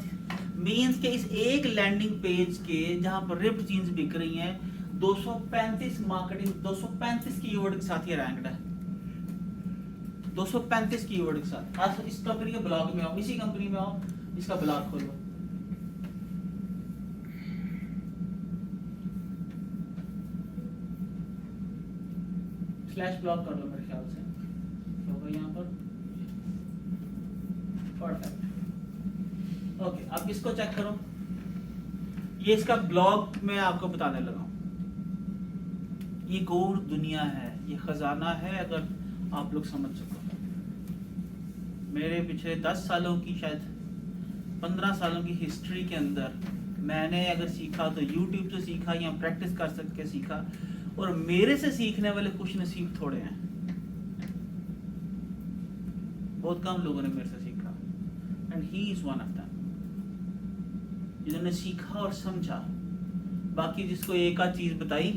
मींस के इस एक लैंडिंग पेज के जहां पर रिप्ड जीन्स बिक रही हैं, 235 मार्केटिंग 235 कीवर्ड के साथ ये रैंक्ड है। 235 कीवर्ड के साथ। आज इस कंपनी के ब्लॉग में आओ, इसी कंपनी में आओ, इसका ब्लॉग खोलो। स्लैश ब्लॉक कर लो मेरे ख्याल से, होगा यहाँ पर। परफेक्ट, ओके, अब इसको चेक करो। ये इसका ब्लॉग मैं आपको बताने लगा हूँ। ये गौर दुनिया है, ये खजाना है, अगर आप लोग समझ सको। मेरे पिछले 10 सालों की, शायद 15 सालों की हिस्ट्री के अंदर मैंने अगर सीखा तो YouTube से सीखा या प्रैक्टिस कर सक के सीखा, और मेरे से सीखने वाले खुश नसीब थोड़े हैं। बहुत कम लोगों ने मेरे से सीखा, and he is one of them, जिन्होंने सीखा और समझा। बाकी जिसको एक आध चीज बताई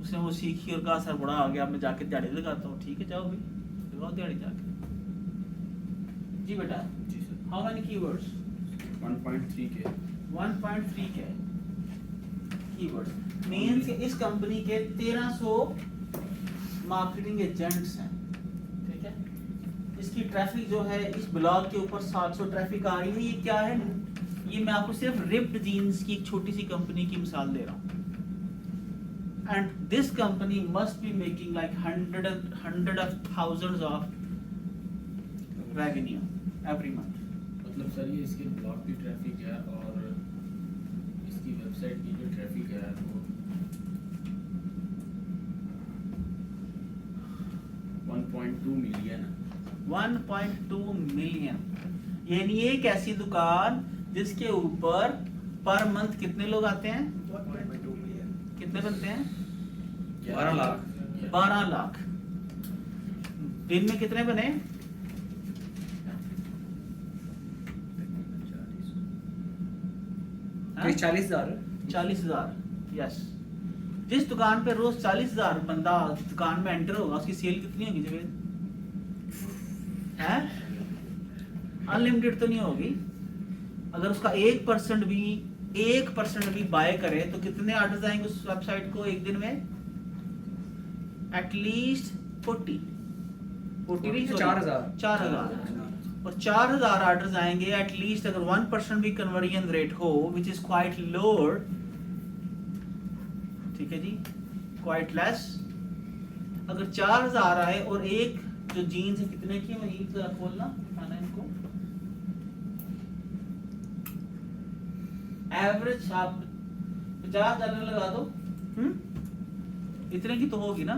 उसने वो सीखी और कहा सर बड़ा आ गया, मैं जाके दिहाड़ी लगाता हूँ। ठीक है, जाओ भाई लगाओ दिहाड़ी जाके। जी बेटा, जी सर। How many keywords? 1.3 के 1.3 के कीवर्ड्स मींस कि इस कंपनी के 1300 मार्केटिंग एजेंट्स हैं। ठीक है, इसकी ट्रैफिक जो है इस ब्लॉग के ऊपर 700 ट्रैफिक आ रही है। ये क्या है? ये मैं आपको सिर्फ रिप्ड जीन्स की एक छोटी सी कंपनी की मिसाल दे रहा हूँ। And this company must be making like hundred of thousands of revenue every month. मतलब सर ये इसके ब्लॉग की ट्रैफिक है और इसकी वेबसाइट की जो ट्रैफिक है वो 1.2 मिलियन है। 1.2 मिलियन, यानी एक ऐसी दुकान जिसके ऊपर पर मंथ कितने लोग आते हैं? 1.2 मिलियन। कितने बनते हैं? 12 लाख। 12 लाख। दिन में कितने बने? हाँ? 40,000। 40,000। यस, जिस दुकान पे रोज 40,000 बंदा दुकान में एंटर होगा उसकी सेल कितनी होगी जवेद? है अनलिमिटेड तो नहीं होगी। अगर उसका 1% भी बाय करे तो कितने ऑर्डर्स आएंगे उस वेबसाइट को एक दिन में? एटलीस्ट 40 4,000 और 4,000 ऑर्डर्स आएंगे एटलीस्ट। अगर 1% भी कन्वर्जन रेट हो, विच इज क्वाइट लोअर, ठीक है जी, क्वाइट लेस। अगर 4,000 आए और एक जो जीन्स है कितने की, वही जरा खोलना खाना इनको, एवरेज आप $50 लगा दो, इतने की तो होगी ना।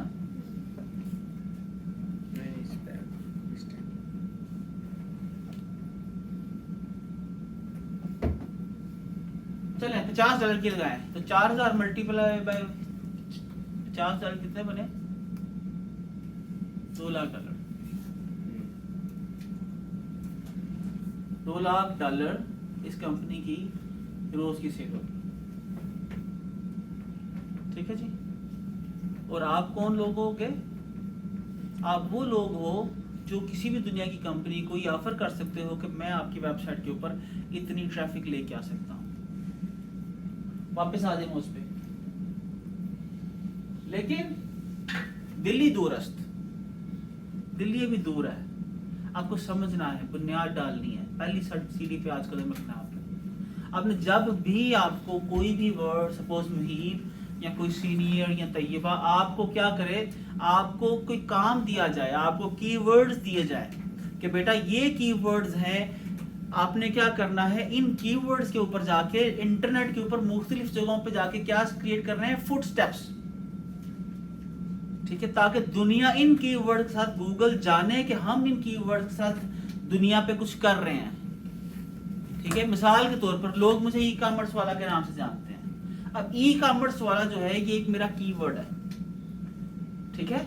चले $50 की लगाए तो 4,000 मल्टीप्लाई बाय 50,000 कितने बने? $2,00,000। $2,00,000 इस कंपनी की रोज की सेल होगी। ठीक है जी। और आप कौन लोग होगे? आप वो लोग हो जो किसी भी दुनिया की कंपनी को ये ऑफर कर सकते हो कि मैं आपकी वेबसाइट के ऊपर इतनी ट्रैफिक लेके आ सकता हूँ। वापस आ जाए उस पे। लेकिन दिल्ली दूरस्थ, दिल्ली अभी दूर है, आपको समझना है, बुनियाद डालनी है, पहली सीढ़ी पे आज कदम रखना है आपने। जब भी आपको कोई भी वर्ड, सपोज मुहीब या कोई सीनियर या तैयबा आपको क्या करे, आपको कोई काम दिया जाए, आपको कीवर्ड्स दिए जाए कि बेटा ये कीवर्ड्स हैं, आपने क्या करना है, इन कीवर्ड्स के ऊपर जाके इंटरनेट के ऊपर मुख्तलिफ जगहों पे जाके क्या क्रिएट करना है, फुटस्टेप्स। ठीक है, ताकि दुनिया इन कीवर्ड के साथ, गूगल जाने कि हम इन कीवर्ड के साथ दुनिया पे कुछ कर रहे हैं। ठीक है, मिसाल के तौर पर लोग मुझे ई कॉमर्स वाला के नाम से जानते हैं। अब ई कॉमर्स वाला जो है ये एक मेरा कीवर्ड है। ठीक है,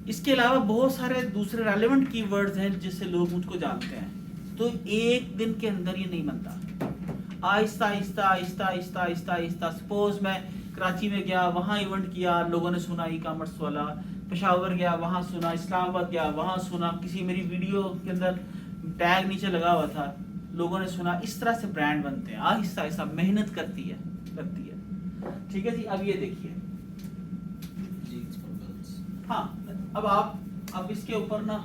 इसके अलावा बहुत सारे दूसरे रेलेवेंट कीवर्ड्स हैं जिससे लोग मुझको जानते हैं। तो एक दिन के अंदर ये नहीं बनता, आहिस्ता आहिस्ता आहिस्ता आहिस्ता आहिस्ता आहिस्ता। सपोज मैं कराची में गया, वहाँ इवेंट किया, लोगों ने सुना ई कॉमर्स वाला, पेशावर गया, वहाँ सुना, इस्लामाबाद गया, वहाँ सुना, किसी मेरी वीडियो के अंदर टैग नीचे लगा हुआ था, लोगों ने सुना। इस तरह से ब्रांड बनते हैं, आहिस्ता आहिस्ता मेहनत करती है। ठीक है जी। अब ये देखिए, हाँ, अब इसके ऊपर ना,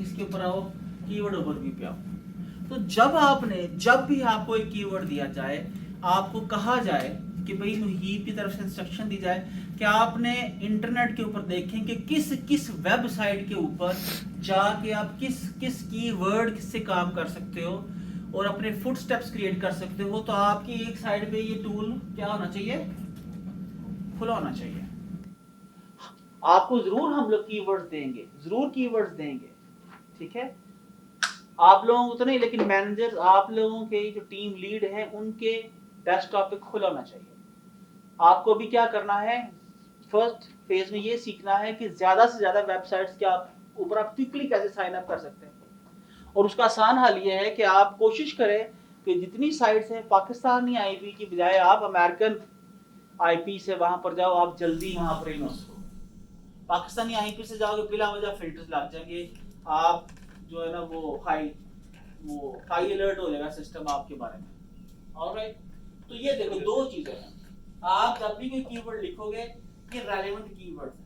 इसके ऊपर आओ, कीवर्ड ओवरव्यू पे आओ। तो जब भी आपको एक कीवर्ड दिया जाए, आपको कहा जाए कि भाई मुहीब की तरफ से इंस्ट्रक्शन दी जाए कि आपने इंटरनेट के ऊपर देखें कि किस वेबसाइट के ऊपर जाके आप किस कीवर्ड से काम कर सकते हो, और अपने फुट स्टेप्स क्रिएट कर सकते हो, तो आपकी एक साइड पे ये टूल क्या होना चाहिए, खुला होना चाहिए। आपको जरूर हम लोग कीवर्ड्स देंगे, जरूर कीवर्ड्स देंगे, ठीक है। आप लोगों को तो नहीं, लेकिन मैनेजर, आप लोगों के जो टीम लीड है उनके डेस्कटॉप पे खुला होना चाहिए। आपको भी क्या करना है, फर्स्ट फेज में ये सीखना है कि ज्यादा से ज्यादा वेबसाइट्स के आप ऊपर आप क्विकली कैसे साइन अप कर सकते हैं। और उसका आसान हल ये है कि आप कोशिश करें कि जितनी साइट्स हैं पाकिस्तानी आईपी की बजाय आप अमेरिकन आईपी से वहां पर जाओ, आप जल्दी वहां पर इन उसको पाकिस्तानी आईपी से जाओगे बिला वजह फिल्टर्स लग जाएंगे, आप जो है ना वो हाई अलर्ट हो जाएगा सिस्टम आपके बारे में। ऑलराइट, तो ये देखो दो चीजें हैं, आप जब भी कोई कीवर्ड लिखोगे ये रेलेवेंट कीवर्ड है,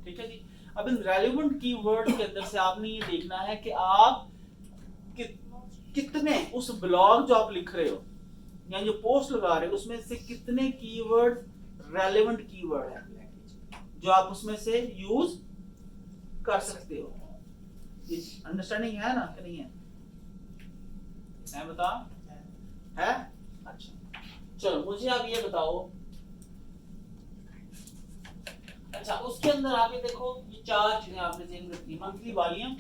ठीक है जी। अब इन रेलेवेंट कीवर्ड के अंदर से आपने ये देखना है कि आप कितने उस ब्लॉग जो आप लिख रहे हो या जो पोस्ट लगा रहे हो उसमें से कितने कीवर्ड रेलेवेंट कीवर्ड है जो आप उसमें से यूज कर सकते हो। अंडरस्टैंडिंग है ना कि नहीं है? बता है? अच्छा चलो मुझे आप ये बताओ, अच्छा उसके अंदर आप ये देखो ये चार चीजें आपने चेंज रखी, मंथली वॉल्यूम,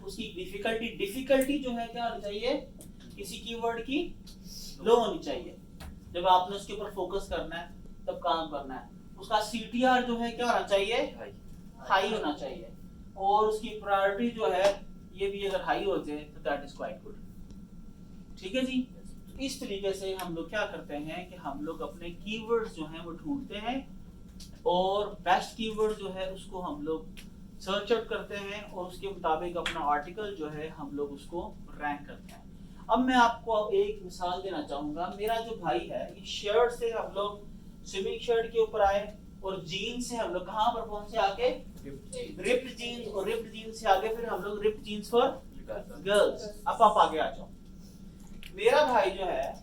उसकी डिफिकल्टी जो है क्या होनी चाहिए, किसी कीवर्ड की लो होनी चाहिए, जब आपने उसके ऊपर फोकस करना है तब काम करना है। उसका सीटीआर जो है क्या होना चाहिए, हाई होना चाहिए, और उसकी प्रायोरिटी जो है ये भी अगर हाई हो जाए तो दैट इज क्वाइट गुड, ठीक है जी। इस तरीके से हम लोग क्या करते हैं कि हम लोग अपने कीवर्ड्स जो हैं वो ढूंढते हैं और बेस्ट कीवर्ड जो है उसको हम लोग सर्च आउट करते हैं और उसके मुताबिक अपना आर्टिकल जो है हम लोग उसको रैंक करते हैं। अब मैं आपको एक मिसाल देना चाहूंगा, मेरा जो भाई है ये शर्ट से हम लोग स्विमिंग शर्ट के ऊपर आए और जीन्स से हम लोग कहां पर पहुंचे आके रिप्ड जीन्स, और रिप्ड जीन्स से आगे फिर हम लोग रिप्ड जीन्स फॉर गर्ल्स। अब आप आगे आ जाओ, मेरा भाई जो है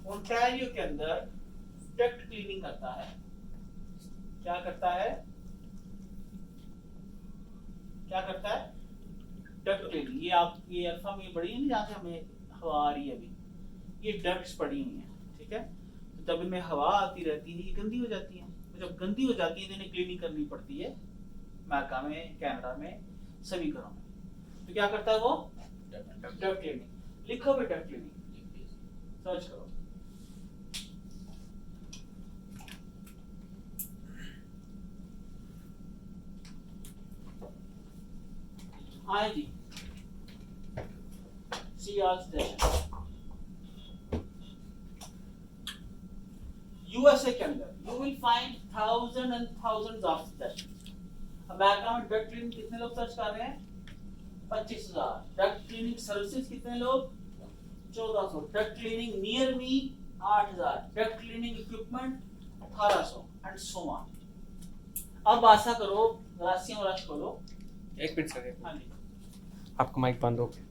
ओंटारियो के अंदर डक्ट क्लीनिंग करता है। क्या करता है, क्या करता है, डक्ट क्लीनिंग। ये आप ये अल्फा में पढ़ी नहीं, जहाँ से हमें हवा आ रही है अभी, ये डक्ट्स पड़ी हुई हैं, ठीक है। तो जब इनमें हवा आती रहती है ये गंदी हो जाती है, तो जब गंदी हो जाती है तो इन्हें क्लीनिंग करनी पड़ती है अमेरिका में, कनाडा में, सभी घरों में। तो क्या करता है वो, डक्ट क्लीनिंग। लिखो भी डक्ट क्लीनिंग, सर्च करो। हाँ जी, यूएसए के अंदर you will find thousand and thousands of suggestions. America में डक्ट क्लीनिंग कितने लोग सर्च कर रहे हैं, 25,000। डक्ट क्लीनिंग सर्विसेज कितने लोग, 1400। Duct cleaning near me 8,000। Duct cleaning equipment 1800 and so on. अब आशा करो, राशियां रश खोलो। एक मिनट सर, हाँ जी, आपका माइक बंद हो गया।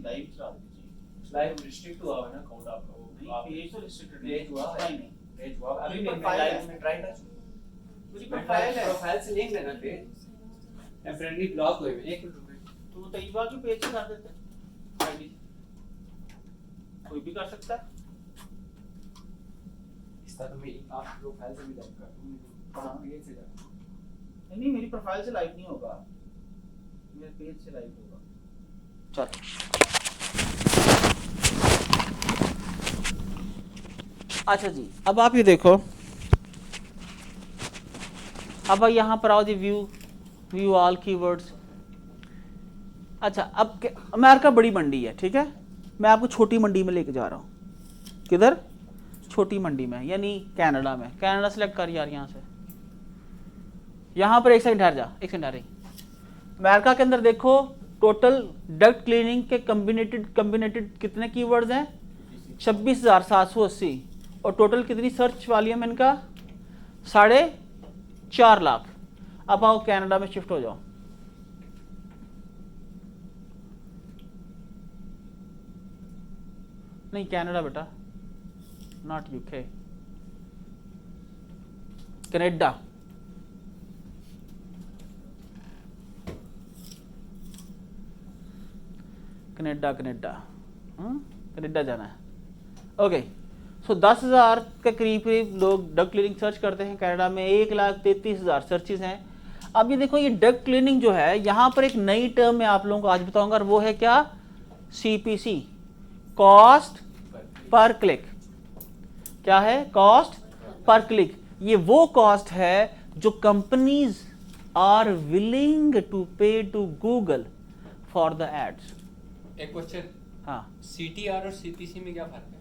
लाइव चला दीजिए। लाइव रिस्ट्रिक्ट हुआ है ना अकाउंट आपका, वो नहीं पेज तो रिस्ट्रिक्टेड पेज हुआ है, नहीं पेज हुआ अभी मेरी नहीं, प्रोफाइल लाइव है। में ट्राई कर, मेरी प्रोफाइल है, प्रोफाइल से लिंक लेना पेज टेम्परेरी ब्लॉक हुए। एक मिनट रुकिए, तो तैयबा के पेज से कर देते आईडी, कोई भी कर सकता है। इस तरह में आप प्रोफाइल से भी लाइव कर दूंगा, हाँ। पेज से जाओ। नहीं मेरी प्रोफाइल से लाइव नहीं होगा, मेरे पेज से लाइव होगा। चलो अच्छा जी, अब आप ये देखो, अब यहाँ पर आओ जी, व्यू ऑल कीवर्ड्स। अच्छा अब अमेरिका बड़ी मंडी है, ठीक है, मैं आपको छोटी मंडी में लेके जा रहा हूँ। किधर, छोटी मंडी में, यानी कनाडा में। कनाडा सेलेक्ट कर यार, यहाँ से यहाँ पर एक सेकंड ठहर जा, एक सेकंड ठहर रही। अमेरिका के अंदर देखो टोटल डक्ट क्लीनिंग के कम्बिनेटेड कितने कीवर्ड्स हैं, 26,780, और टोटल कितनी सर्च वॉल्यूम इनका, 4.5 लाख। अब आओ कनाडा में शिफ्ट हो जाओ। नहीं कनाडा बेटा, not UK, Canada. Canada Canada जाना है। ओके, सो 10,000 के करीब करीब लोग डक क्लीनिंग सर्च करते हैं कनाडा में। 1,33,000 सर्चेज हैं। अब ये देखो, ये डक क्लीनिंग जो है, यहाँ पर एक नई टर्म मैं आप लोगों को आज बताऊंगा, और वो है क्या? CPC, cost per click. क्या है? Cost per click. ये वो कॉस्ट है जो companies are willing to pay to Google for the ads. एक क्वेश्चन, हाँ, CTR और CPC में क्या फर्क है?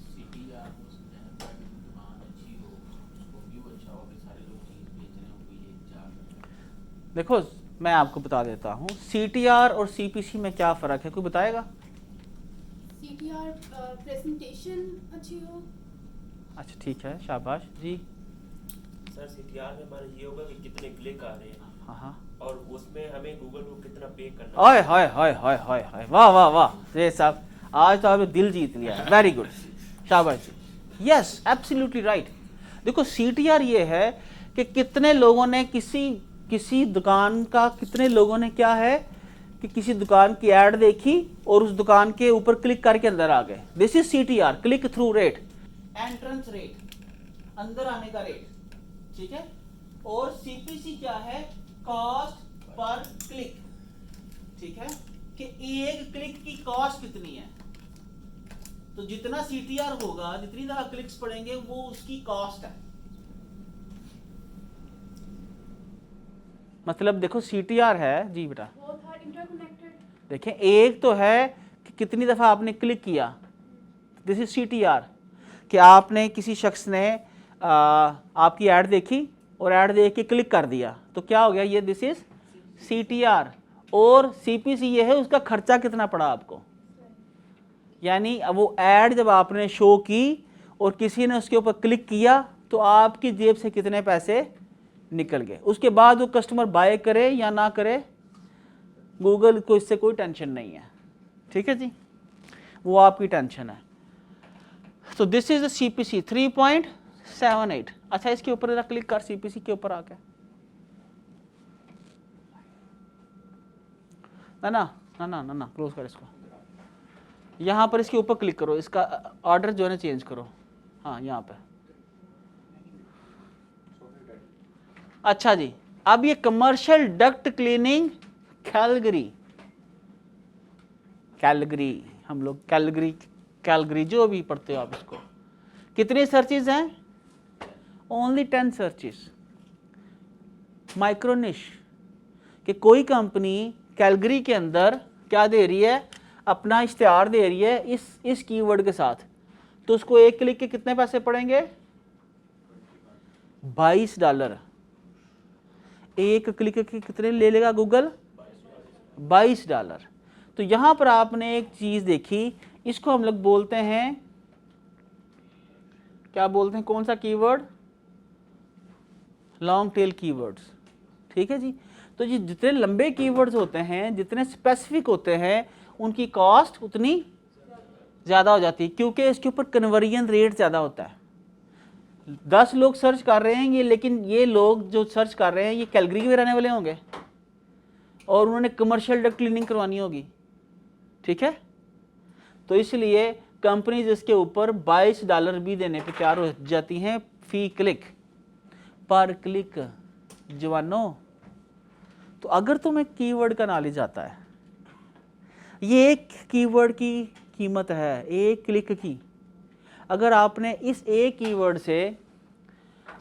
CTR उसमें है कि दुकान अच्छी हो, उसको व्यू अच्छा हो, कि सारे लोग चीज़ बेच रहे हो, कोई एक चार। देखो मैं आपको बता देता हूँ CTR और CPC में क्या फ़र्क है, कोई बताएगा? CTR प्रेजेंटेशन अच्छी हो। अच्छा ठीक है, शाबाश जी। सर CTR में हमारा ये होगा कि कितने क्लिक आ रहे हैं, हाँ हाँ, और उसमें हमें गूगल को कितना पे करना ओए हाय हाय हाय हाय हाय, वाह वाह वाह, ये साहब आज तो आपने दिल जीत लिया है, वेरी गुड, शाबाश। Yes, absolutely right. देखो CTR ये है कि कितने लोगों ने किसी दुकान का, कितने लोगों ने क्या है कि किसी दुकान की ऐड देखी और उस दुकान के ऊपर क्लिक करके अंदर आ गए। This is CTR, click through rate, entrance rate, अंदर आने का रेट, ठीक है। और CPC क्या है? कॉस्ट पर क्लिक, ठीक है, कि एक क्लिक की कॉस्ट कितनी है। तो जितना CTR होगा, जितनी ज्यादा क्लिक्स पड़ेंगे, वो उसकी कॉस्ट है। मतलब देखो CTR है जी बेटा, बोथ आर इंटरकनेक्टेड। देखें, एक तो है कि कितनी दफ़ा आपने क्लिक किया, दिस इज CTR, कि आपने किसी शख्स ने आपकी ऐड देखी और ऐड देख के क्लिक कर दिया, तो क्या हो गया, ये दिस इज CTR। और CPC ये है उसका खर्चा कितना पड़ा आपको, यानी अब वो ऐड जब आपने शो की और किसी ने उसके ऊपर क्लिक किया तो आपकी जेब से कितने पैसे निकल गए। उसके बाद वो कस्टमर बाय करे या ना करे, गूगल को इससे कोई टेंशन नहीं है, ठीक है जी, वो आपकी टेंशन है। तो दिस इज द CPC 3.78। अच्छा, इसके ऊपर जरा क्लिक कर, CPC के ऊपर आके, ना क्लोज कर इसको, यहाँ पर इसके ऊपर क्लिक करो, इसका ऑर्डर जो है ना चेंज करो, हाँ यहाँ पे। अच्छा जी, अब ये कमर्शियल डक्ट क्लीनिंग कैलगरी, हम लोग कैलगरी जो भी पढ़ते हो आप इसको, कितनी सर्चेज हैं? Only 10 searches. माइक्रोनिश कि कोई कंपनी कैलगरी के अंदर क्या दे रही है, अपना इश्तिहार दे रही है इस कीवर्ड के साथ, तो उसको एक क्लिक के कितने पैसे पड़ेंगे? $22। एक क्लिक के कितने ले लेगा गूगल? $22। तो यहां पर आपने एक चीज देखी, इसको हम लोग बोलते हैं, क्या बोलते हैं, कौन सा कीवर्ड? लॉन्ग टेल कीवर्ड्स, ठीक है जी। तो ये जितने लंबे कीवर्ड्स होते हैं, जितने स्पेसिफिक होते हैं, उनकी कॉस्ट उतनी ज़्यादा हो जाती है, क्योंकि इसके ऊपर कन्वर्जन रेट ज़्यादा होता है। 10 लोग सर्च कर रहे हैं ये, लेकिन ये लोग जो सर्च कर रहे हैं ये कैलगरी में रहने वाले होंगे और उन्होंने कमर्शियल डक्ट क्लीनिंग करवानी होगी, ठीक है। तो इसलिए कंपनीज इसके ऊपर $22 भी देने पे तैयार हो जाती हैं फी क्लिक, पर क्लिक। जवानों, तो अगर तुम्हें कीवर्ड का नॉलेज आता है, ये एक कीवर्ड की कीमत है, एक क्लिक की। अगर आपने इस एक कीवर्ड से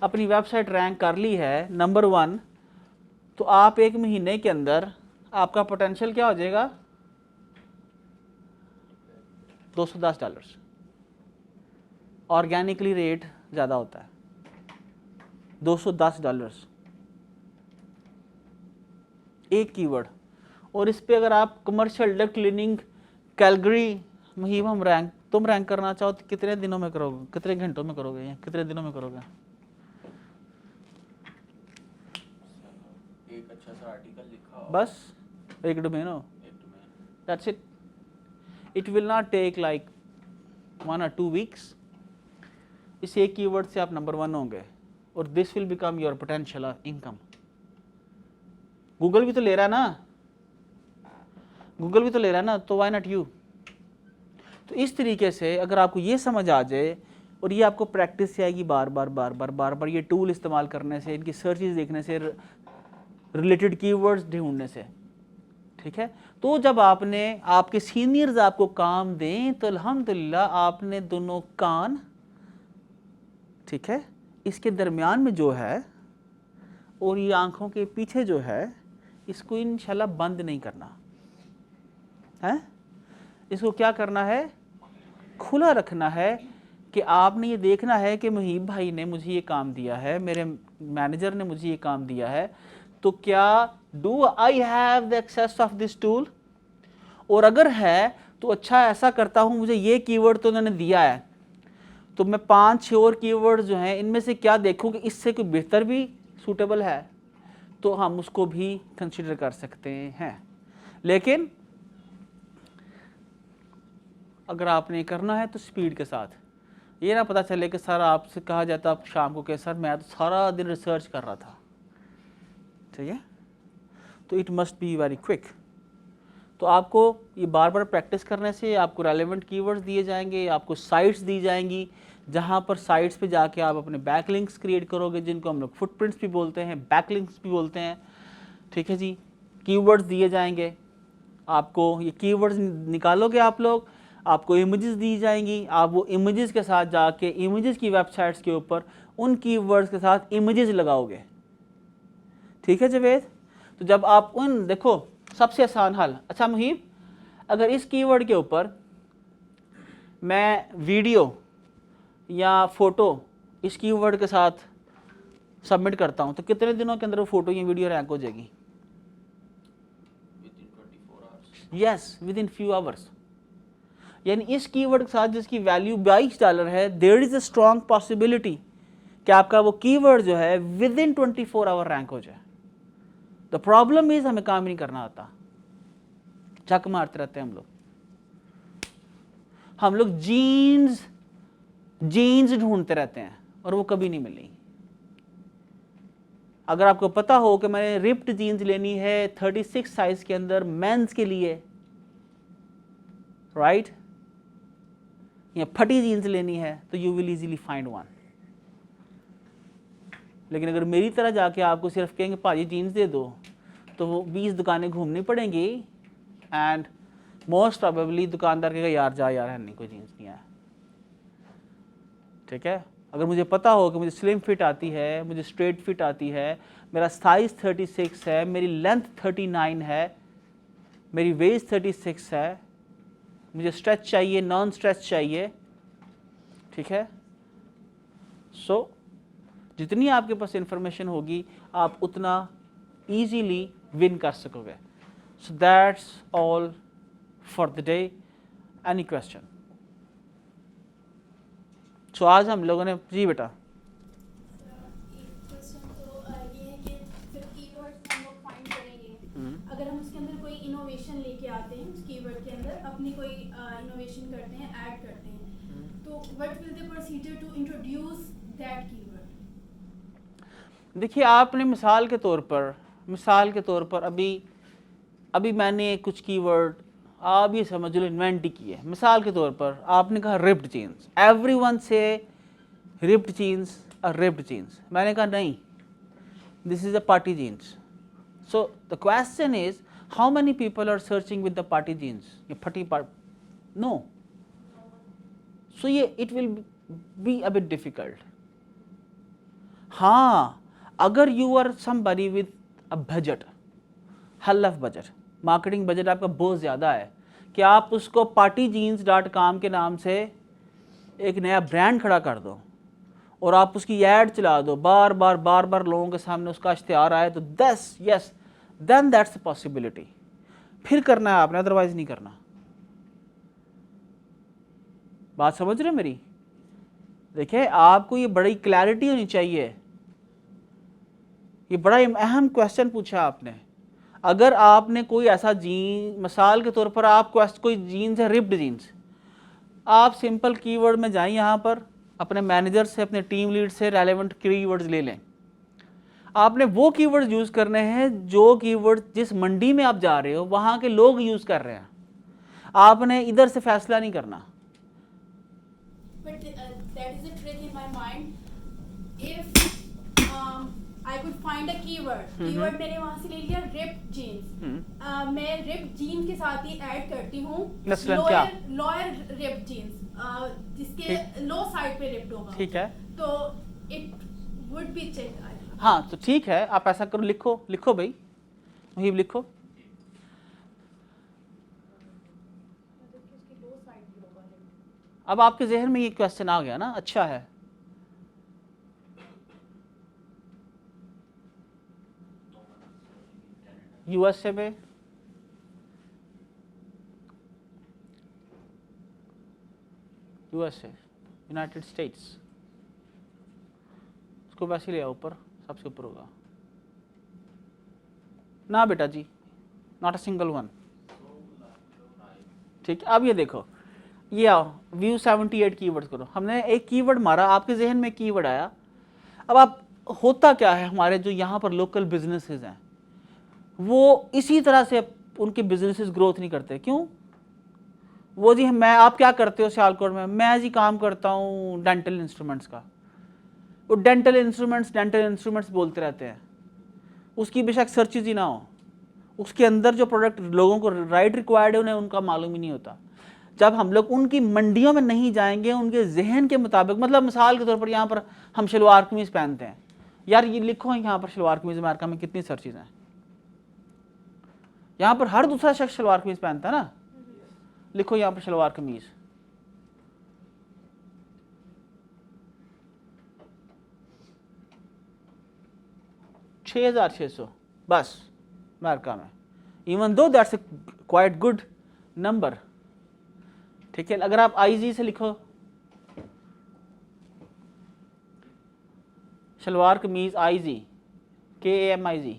अपनी वेबसाइट रैंक कर ली है नंबर 1, तो आप एक महीने के अंदर आपका पोटेंशियल क्या हो जाएगा? $210। ऑर्गेनिकली रेट ज़्यादा होता है, $210 एक कीवर्ड। और इस पे अगर आप कमर्शियल डक्ट क्लीनिंग कैलगरी मुहिम हम तुम रैंक करना चाहो तो कितने दिनों में करोगे, कितने घंटों में करोगे या कितने दिनों में करोगे? एक अच्छा सा आर्टिकल लिखा हो, बस एक डोमेन हो, एक domain, that's it. It will not take like 1 or 2 weeks। इस एक कीवर्ड से आप नंबर 1 होंगे और this will become your potential income. Google भी तो ले रहा है ना, गूगल भी तो ले रहा है ना, तो वाई नॉट यू। तो इस तरीके से अगर आपको ये समझ आ जाए, और ये आपको प्रैक्टिस से आएगी बार बार ये टूल इस्तेमाल करने से, इनकी सर्चेस देखने से, रिलेटेड कीवर्ड्स ढूंढने से, ठीक है। तो जब आपके सीनियर्स आपको काम दें तो अल्हम्दुलिल्लाह आपने दोनों कान, ठीक है, इसके दरमियान में जो है और ये आंखों के पीछे जो है, इसको इंशाल्लाह बंद नहीं करना है। इसको क्या करना है, खुला रखना है कि आपने ये देखना है कि मुहीब भाई ने मुझे ये काम दिया है, मेरे मैनेजर ने मुझे ये काम दिया है, तो क्या do I have the access of this tool, और अगर है तो अच्छा ऐसा करता हूँ, मुझे ये कीवर्ड तो उन्होंने दिया है, तो मैं 5-6 और कीवर्ड जो हैं इनमें से क्या देखूँ कि इससे कोई बेहतर भी सूटेबल है, तो हम उसको भी कंसिडर कर सकते हैं। लेकिन अगर आपने करना है तो स्पीड के साथ, ये ना पता चले कि सर आपसे कहा जाता आप शाम को कि सर मैं तो सारा दिन रिसर्च कर रहा था, ठीक है। तो it must be very quick. तो आपको ये बार बार प्रैक्टिस करने से आपको रेलेवेंट कीवर्ड्स दिए जाएंगे, आपको साइट्स दी जाएंगी, जहाँ पर साइट्स पे जाके आप अपने बैकलिंक्स क्रिएट करोगे, जिनको हम लोग फुटप्रिंट्स भी बोलते हैं, बैकलिंक्स भी बोलते हैं, ठीक है जी। कीवर्ड्स दिए जाएंगे, आपको ये कीवर्ड्स निकालोगे आप लोग, आपको इमेजेस दी जाएंगी, आप वो इमेजेस के साथ जाके इमेजेस की वेबसाइट्स के ऊपर उन कीवर्ड्स के साथ इमेजेस लगाओगे, ठीक है जवेद। तो जब आप उन, देखो सबसे आसान हल, अच्छा मुहीब अगर इस कीवर्ड के ऊपर मैं वीडियो या फोटो इस कीवर्ड के साथ सबमिट करता हूँ, तो कितने दिनों के अंदर वो फोटो या वीडियो रैंक हो जाएगी? Yes, within few hours. यानी इस कीवर्ड के साथ जिसकी वैल्यू $22 है, there is a strong possibility कि आपका वो कीवर्ड जो है विद इन 24 आवर रैंक हो जाए। द प्रॉब्लम इज हमें काम नहीं करना आता, झक मारते रहते हैं हम लोग जीन्स ढूंढते रहते हैं और वो कभी नहीं मिली। अगर आपको पता हो कि मैंने रिप्ड जीन्स लेनी है 36 साइज के अंदर मेंस के लिए, राइट, या फटी जीन्स लेनी है, तो you will easily find one. लेकिन अगर मेरी तरह जाके आपको सिर्फ कहेंगे भाजी जीन्स दे दो, तो वो 20 दुकानें घूमनी पड़ेंगी, एंड मोस्ट प्रोबेबली दुकानदार कहेगा यार जा यार, है नहीं कोई जीन्स नहीं है, ठीक है। अगर मुझे पता हो कि मुझे स्लिम फिट आती है, मुझे स्ट्रेट फिट आती है, मेरा साइज 36 है, मेरी लेंथ 39 है, मेरी वेस्ट 36 है, मुझे स्ट्रेच चाहिए, नॉन स्ट्रेच चाहिए, ठीक है। सो जितनी आपके पास इंफॉर्मेशन होगी आप उतना इजीली विन कर सकोगे। So that's all for the day. Any question? So आज हम लोगों ने, जी बेटा, एक क्वेश्चन तो ये है कि फिर कीवर्ड्स हम लोग फाइंड करेंगे, अगर हम उसके अंदर कोई इनोवेशन लेके आते हैं, उस कीवर्ड के अंदर अपनी कोई इनोवेशन करते हैं, ऐड करते हैं, तो what will the procedure to introduce that keyword? देखिए आपने मिसाल के तौर पर अभी मैंने कुछ कीवर्ड आप ये समझ लो इन्वेंट की है। मिसाल के तौर पर आपने कहा रिप्ड जीन्स, एवरीवन से रिप्ड जीन्स और रिप्ड जीन्स, मैंने कहा नहीं, this is a party jeans. So the question is how many people are searching with the party jeans, ये फटी पार्ट, नो। सो ये it will be a bit difficult. हाँ, अगर you are somebody with a budget, half of budget, marketing budget आपका बहुत ज़्यादा है कि आप उसको partyjeans.com के नाम से एक नया ब्रांड खड़ा कर दो और आप उसकी ऐड चला दो, बार बार लोगों के सामने उसका इश्तिहार आए, तो देन दैट्स अ पॉसिबिलिटी। फिर करना है आपने, अदरवाइज नहीं करना। बात समझ रहे मेरी? देखिए आपको ये बड़ी क्लैरिटी होनी चाहिए, ये बड़ा अहम क्वेश्चन पूछा आपने। अगर आपने कोई ऐसा जीन, मिसाल के तौर पर आप कोई जीन्स है रिप्ड जीन्स, आप सिंपल कीवर्ड में जाएं, यहाँ पर अपने मैनेजर से, अपने टीम लीड से रेलेवेंट कीवर्ड्स ले लें। आपने वो कीवर्ड यूज करने हैं जो कीवर्ड जिस मंडी में आप जा रहे हो वहां के लोग यूज कर रहे हैं, आपने इधर से फैसला नहीं करना। But that is a trick in my mind. If I could find a keyword, keyword मैंने वहाँ से ले लिया ripped jeans. मैं ripped jeans के साथ ही ऐड करती हूँ मसलन क्या? lower ripped jeans, जिसके लो साइड पे ripped होगा, ठीक है, तो it would be check. हाँ तो ठीक है, आप ऐसा करो, लिखो लिखो भाई, मुहीब लिखो। अब आपके जहन में ये क्वेश्चन आ गया ना, अच्छा है। यूएसए में यूएसए यूनाइटेड स्टेट्स, इसको वैसे ले आओ ऊपर, सबसे ऊपर होगा ना बेटा जी, नॉट अ सिंगल वन। ठीक है, अब ये देखो, ये आओ व्यू 78 कीवर्ड्स करो। हमने एक कीवर्ड मारा, आपके जहन में कीवर्ड आया। अब आप, होता क्या है, हमारे जो यहाँ पर लोकल बिजनेसेस हैं वो इसी तरह से उनके बिजनेसेस ग्रोथ नहीं करते। क्यों? वो जी मैं, आप क्या करते हो सियालकोट में? मैं जी काम करता हूँ डेंटल इंस्ट्रूमेंट्स का। वो डेंटल इंस्ट्रूमेंट्स बोलते रहते हैं, उसकी बेशक सर्चेज ही ना हो, उसके अंदर जो प्रोडक्ट लोगों को राइट रिक्वायर्ड है उन्हें उनका मालूम ही नहीं होता। जब हम लोग उनकी मंडियों में नहीं जाएंगे उनके जहन के मुताबिक, मतलब मिसाल के तौर पर यहाँ पर हम शलवार कमीज पहनते हैं, यार ये लिखो यहाँ पर शलवार कमीज अमेरिका में कितनी सर्चेज हैं, यहाँ पर हर दूसरा शख्स शलवार कमीज पहनता है ना, लिखो यहाँ पर शलवार कमीज, $6,600 बस अमेरिका में, even though that's a quite good number. ठीक है, अगर आप आईजी से लिखो शलवार कमीज आईजी, KAMIZ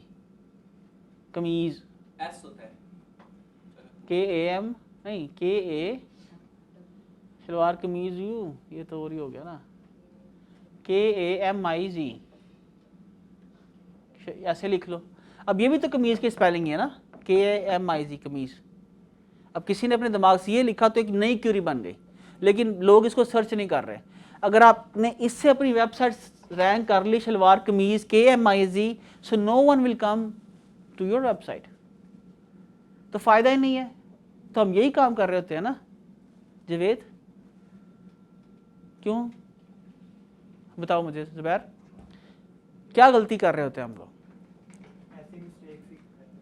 कमीज, एस होता है KAM नहीं KA, शलवार कमीज यू, ये तो और ही हो गया ना, KAMIZ ऐसे लिख लो। अब ये भी तो कमीज की स्पेलिंग है ना, KAMIZ कमीज। अब किसी ने अपने दिमाग से ये लिखा तो एक नई क्यूरी बन गई, लेकिन लोग इसको सर्च नहीं कर रहे। अगर आपने इससे अपनी वेबसाइट रैंक कर ली shalwar kameez KAMIZ, so no one will come to your website, तो फायदा ही नहीं है। तो हम यही काम कर रहे होते हैं ना जवेद, क्यों बताओ मुझे जुबैर, क्या गलती कर रहे होते हैं हम लोग?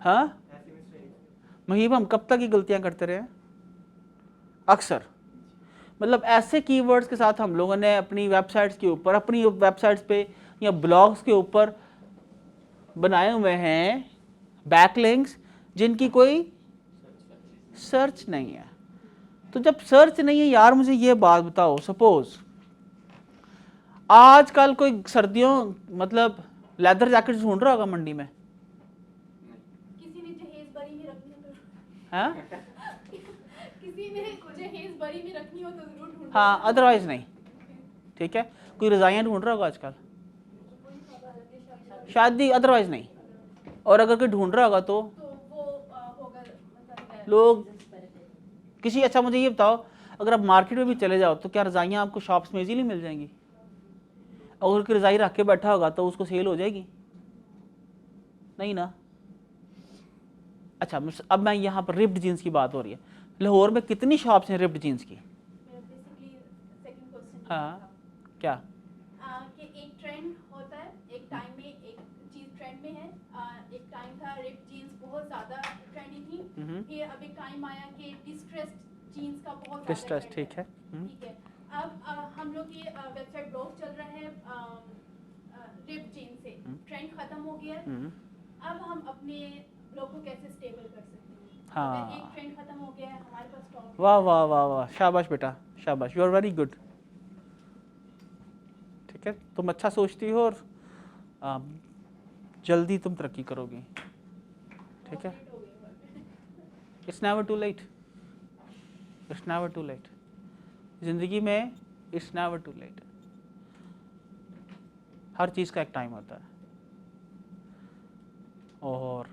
हाँ मुहीब, हम कब तक ये गलतियां करते रहे? अक्सर, मतलब ऐसे कीवर्ड्स के साथ हम लोगों ने अपनी वेबसाइट्स के ऊपर, अपनी वेबसाइट्स पे या ब्लॉग्स के ऊपर बनाए हुए हैं बैकलिंक्स जिनकी कोई सर्च नहीं है। तो जब सर्च नहीं है यार, मुझे ये बात बताओ, सपोज आजकल कोई सर्दियों मतलब लेदर जैकेट ढूंढ रहा होगा मंडी में, किसी ने जहेज बरी में रखनी हो तो, हाँ किसी ने जहेज बरी में रखनी हो तो जरूर ढूंढ, हाँ, अदरवाइज नहीं। ठीक है, कोई रजाइयाँ ढूंढ रहा होगा आजकल शायद ही, अदरवाइज नहीं। और अगर कोई ढूंढ रहा होगा तो वो होगा मतलब लोग किसी, अच्छा मुझे ये बताओ, अगर आप मार्केट में भी चले जाओ तो क्या रजाइयाँ आपको शॉप्स में इजीली मिल जाएंगी? अगर कोई रजाई रख के बैठा होगा तो उसको सेल हो जाएगी? नहीं ना। अच्छा, अब मैं यहाँ पर रिप्ड जीन्स की बात हो रही है, लाहौर में कितनी शॉप्स हैं रिप्ड जीन्स की? बेसिकली सेकंड क्वेश्चन हाँ क्या? कि एक ट्रेंड होता है, एक टाइम में एक चीज ट्रेंड में है, एक टाइम था रिप्ड जीन्स बहुत ज्यादा ट्रेंडी थी, फिर अब एक टाइम आया कि डिस्ट्रेस्ड जीन्स का बहुत ज्यादा डिस्ट्रेस, trend ठीक है। ठीक है। अब हम लोग ये वेबसाइट ब्लॉग चल रहा है रिप्ड जीन्स से, ट्रेंड खत्म हो गया है, अब हम अपने ब्लॉग को कैसे स्टेबल कर सकते हैं? हाँ। अगर एक ट्रेंड खत्म हो गया है, हमारे पास स्टॉक, वाह वाह वाह वाह, शाबाश बेटा शाबाश, यू आर वेरी गुड। ठीक है, तुम अच्छा सोचती हो और जल्दी तुम तरक्की करोगी। ठीक है, it's never too late, it's never too late, ज़िंदगी में इट्स नेवर टू लेट, हर चीज़ का एक टाइम होता है। और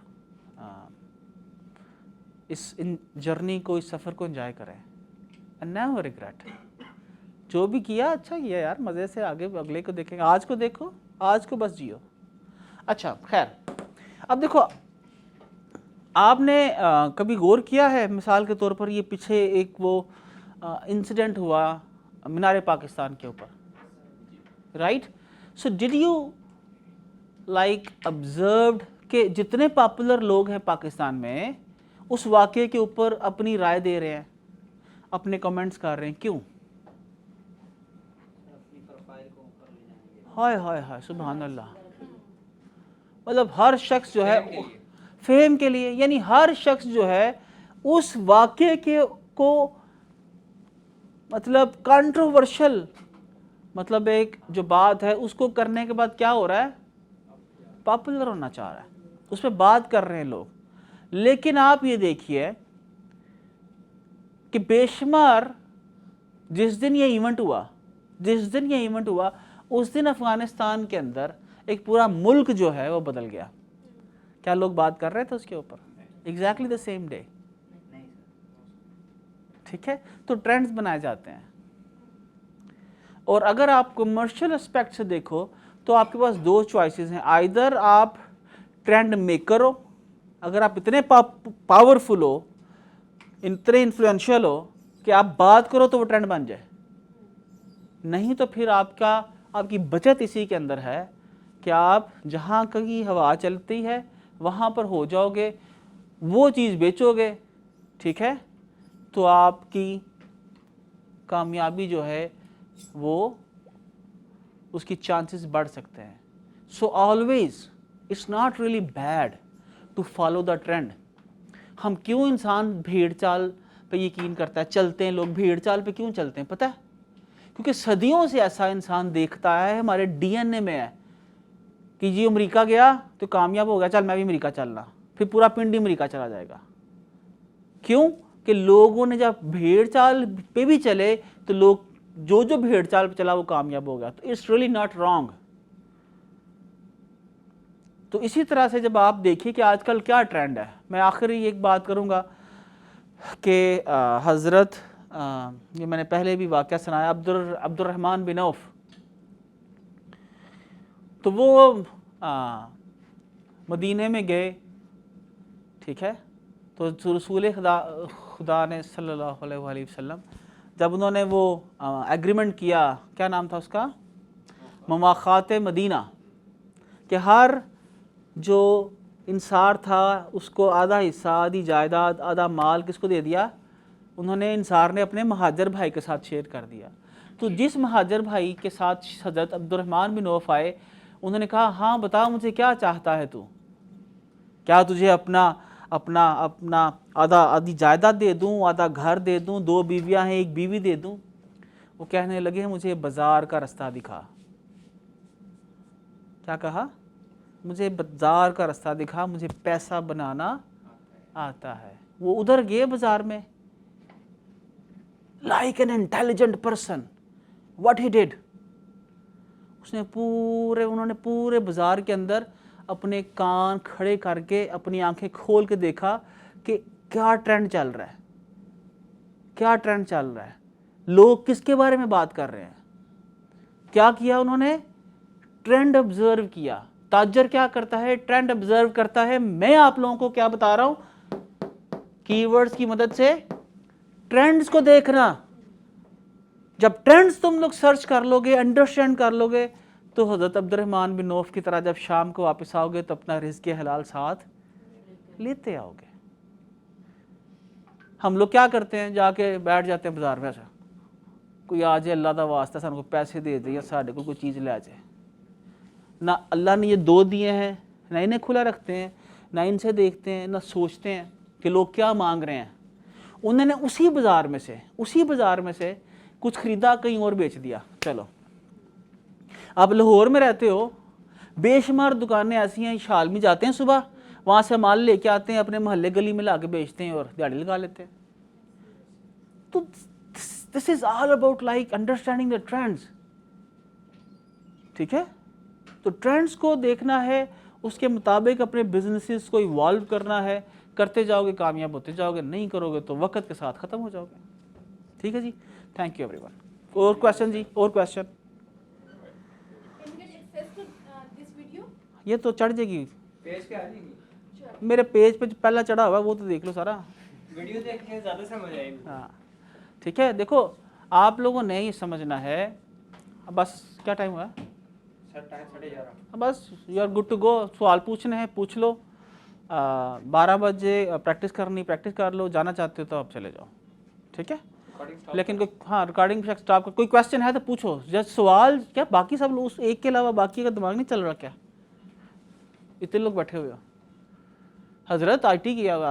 इस इन जर्नी को, इस सफ़र को एंजॉय करें एंड नेवर रिग्रेट। जो भी किया अच्छा किया यार, मज़े से आगे अगले को देखेंगे, आज को देखो, आज को बस जियो। अच्छा खैर, अब देखो आपने कभी गौर किया है, मिसाल के तौर पर ये पीछे एक वो इंसिडेंट हुआ मीनार पाकिस्तान के ऊपर, right? So did you like observed कि जितने पॉपुलर लोग हैं पाकिस्तान में उस वाक़े के ऊपर अपनी राय दे रहे हैं, अपने कमेंट्स कर रहे हैं, क्यों? हाय हाय हाय, सुभान अल्लाह। मतलब हर शख्स जो है फेम के लिए, यानी हर शख्स जो है उस वाक़े के को मतलब कंट्रोवर्शियल, मतलब एक जो बात है उसको करने के बाद क्या हो रहा है, पॉपुलर होना चाह रहा है, उस पर बात कर रहे हैं लोग। लेकिन आप ये देखिए कि बेशुमार जिस दिन ये इवेंट हुआ उस दिन अफ़गानिस्तान के अंदर एक पूरा मुल्क जो है वो बदल गया। क्या लोग बात कर रहे थे उसके ऊपर? Exactly the same day. ठीक है, तो ट्रेंड्स बनाए जाते हैं। और अगर आप कमर्शियल एस्पेक्ट से देखो तो आपके पास दो चॉइसेस हैं, आइदर आप ट्रेंड मेकर हो, अगर आप इतने पावरफुल हो, इतने इन्फ्लुएंशियल हो कि आप बात करो तो वो ट्रेंड बन जाए, नहीं तो फिर आपकी बचत इसी के अंदर है कि आप जहाँ कहीं हवा चलती है वहाँ पर हो जाओगे, वो चीज़ बेचोगे, ठीक है, तो आपकी कामयाबी जो है वो उसकी चांसेस बढ़ सकते हैं। So always it's not really bad to follow the trend. हम क्यों इंसान भीड़ चाल पे यकीन करता है, चलते हैं लोग भीड़ चाल पे क्यों चलते हैं पता है? क्योंकि सदियों से ऐसा इंसान देखता है, हमारे डीएनए में है कि जी अमेरिका गया तो कामयाब हो गया, चल मैं भी अमेरिका चलना, फिर पूरा पिंड ही अमेरिका चला जाएगा। क्यों? कि लोगों ने जब भेड़ चाल पे भी चले तो लोग जो भेड़ चाल पे चला वो कामयाब हो गया। तो इट्स रियली नॉट रॉन्ग। तो इसी तरह से जब आप देखिए कि आजकल क्या ट्रेंड है, मैं आखिरी एक बात करूंगा कि हज़रत ये मैंने पहले भी वाक़या सुनाया, अब्दुर्रहमान बिन औफ, तो वो मदीने में गए, ठीक है, तो रसूल खुदा ने सल्लल्लाहु अलैहि वसल्लम जब उन्होंने वो एग्रीमेंट किया, क्या नाम था उसका, मवाख़ात मदीना, कि हर जो इंसार था उसको आधा हिस्सा, आधी जायदाद, आधा माल किसको दे दिया, उन्होंने इंसार ने अपने महाजर भाई के साथ शेयर कर दिया। तो जिस महाजर भाई के साथ हज़रत अब्दुर्रहमान बिन औफ आए, उन्होंने कहा हाँ बता मुझे क्या चाहता है तू, क्या तुझे अपना आधी जायदाद दे दूं, आधा घर दे दूं, 2 बीवियां हैं 1 बीवी दे दूं? वो कहने लगे मुझे बाजार का रास्ता दिखा। क्या कहा? मुझे बाजार का रास्ता दिखा, मुझे पैसा बनाना आता है। वो उधर गए बाजार में, like an intelligent person what he did, उन्होंने पूरे बाजार के अंदर अपने कान खड़े करके अपनी आंखें खोल के देखा कि क्या ट्रेंड चल रहा है, क्या ट्रेंड चल रहा है, लोग किसके बारे में बात कर रहे हैं। क्या किया उन्होंने? ट्रेंड ऑब्जर्व किया। ताजर क्या करता है? ट्रेंड ऑब्जर्व करता है। मैं आप लोगों को क्या बता रहा हूं, कीवर्ड्स की मदद से ट्रेंड्स को देखना। जब ट्रेंड्स तुम लोग सर्च कर लोगे, अंडरस्टैंड कर लोगे, तो हज़रत अब्दुर्रहमान बिन औफ की तरह जब शाम को वापस आओगे तो अपना रिज़्क़ हलाल साथ लेते आओगे। हम लोग क्या करते हैं, जाके बैठ जाते हैं बाजार में, ऐसा कोई आ जाए अल्लाह का वास्ता सानू पैसे दे दे या साढ़े को कोई चीज़ ले जाए। ना अल्लाह ने ये 2 दिए हैं, ना इन्हें खुला रखते हैं, ना इनसे देखते हैं, ना सोचते हैं कि लोग क्या मांग रहे हैं। उन्होंने उसी बाज़ार में से कुछ ख़रीदा, कहीं और बेच दिया। चलो आप लाहौर में रहते हो, बेशुमार दुकानें ऐसी हैं, शाल में जाते हैं सुबह, वहाँ से माल लेके आते हैं, अपने मोहल्ले गली में ला के बेचते हैं और दिहाड़ी लगा लेते हैं। तो this is all about like understanding the trends. ठीक है, तो ट्रेंड्स को देखना है उसके मुताबिक अपने बिजनेसेस को इवॉल्व करना है, करते जाओगे कामयाब होते जाओगे, नहीं करोगे तो वक्त के साथ ख़त्म हो जाओगे। ठीक है जी, थैंक यू एवरीवन। और क्वेश्चन जी, और question? Can you get access to this video? ये तो चढ़ जाएगी पेज पे आ जाएगी, मेरे पेज पे पहला चढ़ा हुआ है, वो तो देख लो सारा। वीडियो देख के ज़्यादा समझ आएगी। हाँ ठीक है, देखो आप लोगों ने ये समझना है, बस क्या टाइम हुआ है? Sir time 11:30। बस you are good to go. सवाल पूछने हैं पूछ लो, 12 बजे प्रैक्टिस करनी प्रैक्टिस कर लो, जाना चाहते हो तो आप चले जाओ। ठीक है, लेकिन कोई हाँ रिकॉर्डिंग स्टॉप का कोई क्वेश्चन है तो पूछो। जब सवाल क्या बाकी सब लोग उस एक के अलावा बाकी का दिमाग नहीं चल रहा क्या? इतने लोग बैठे हुए हो, हजरत IT किया हुआ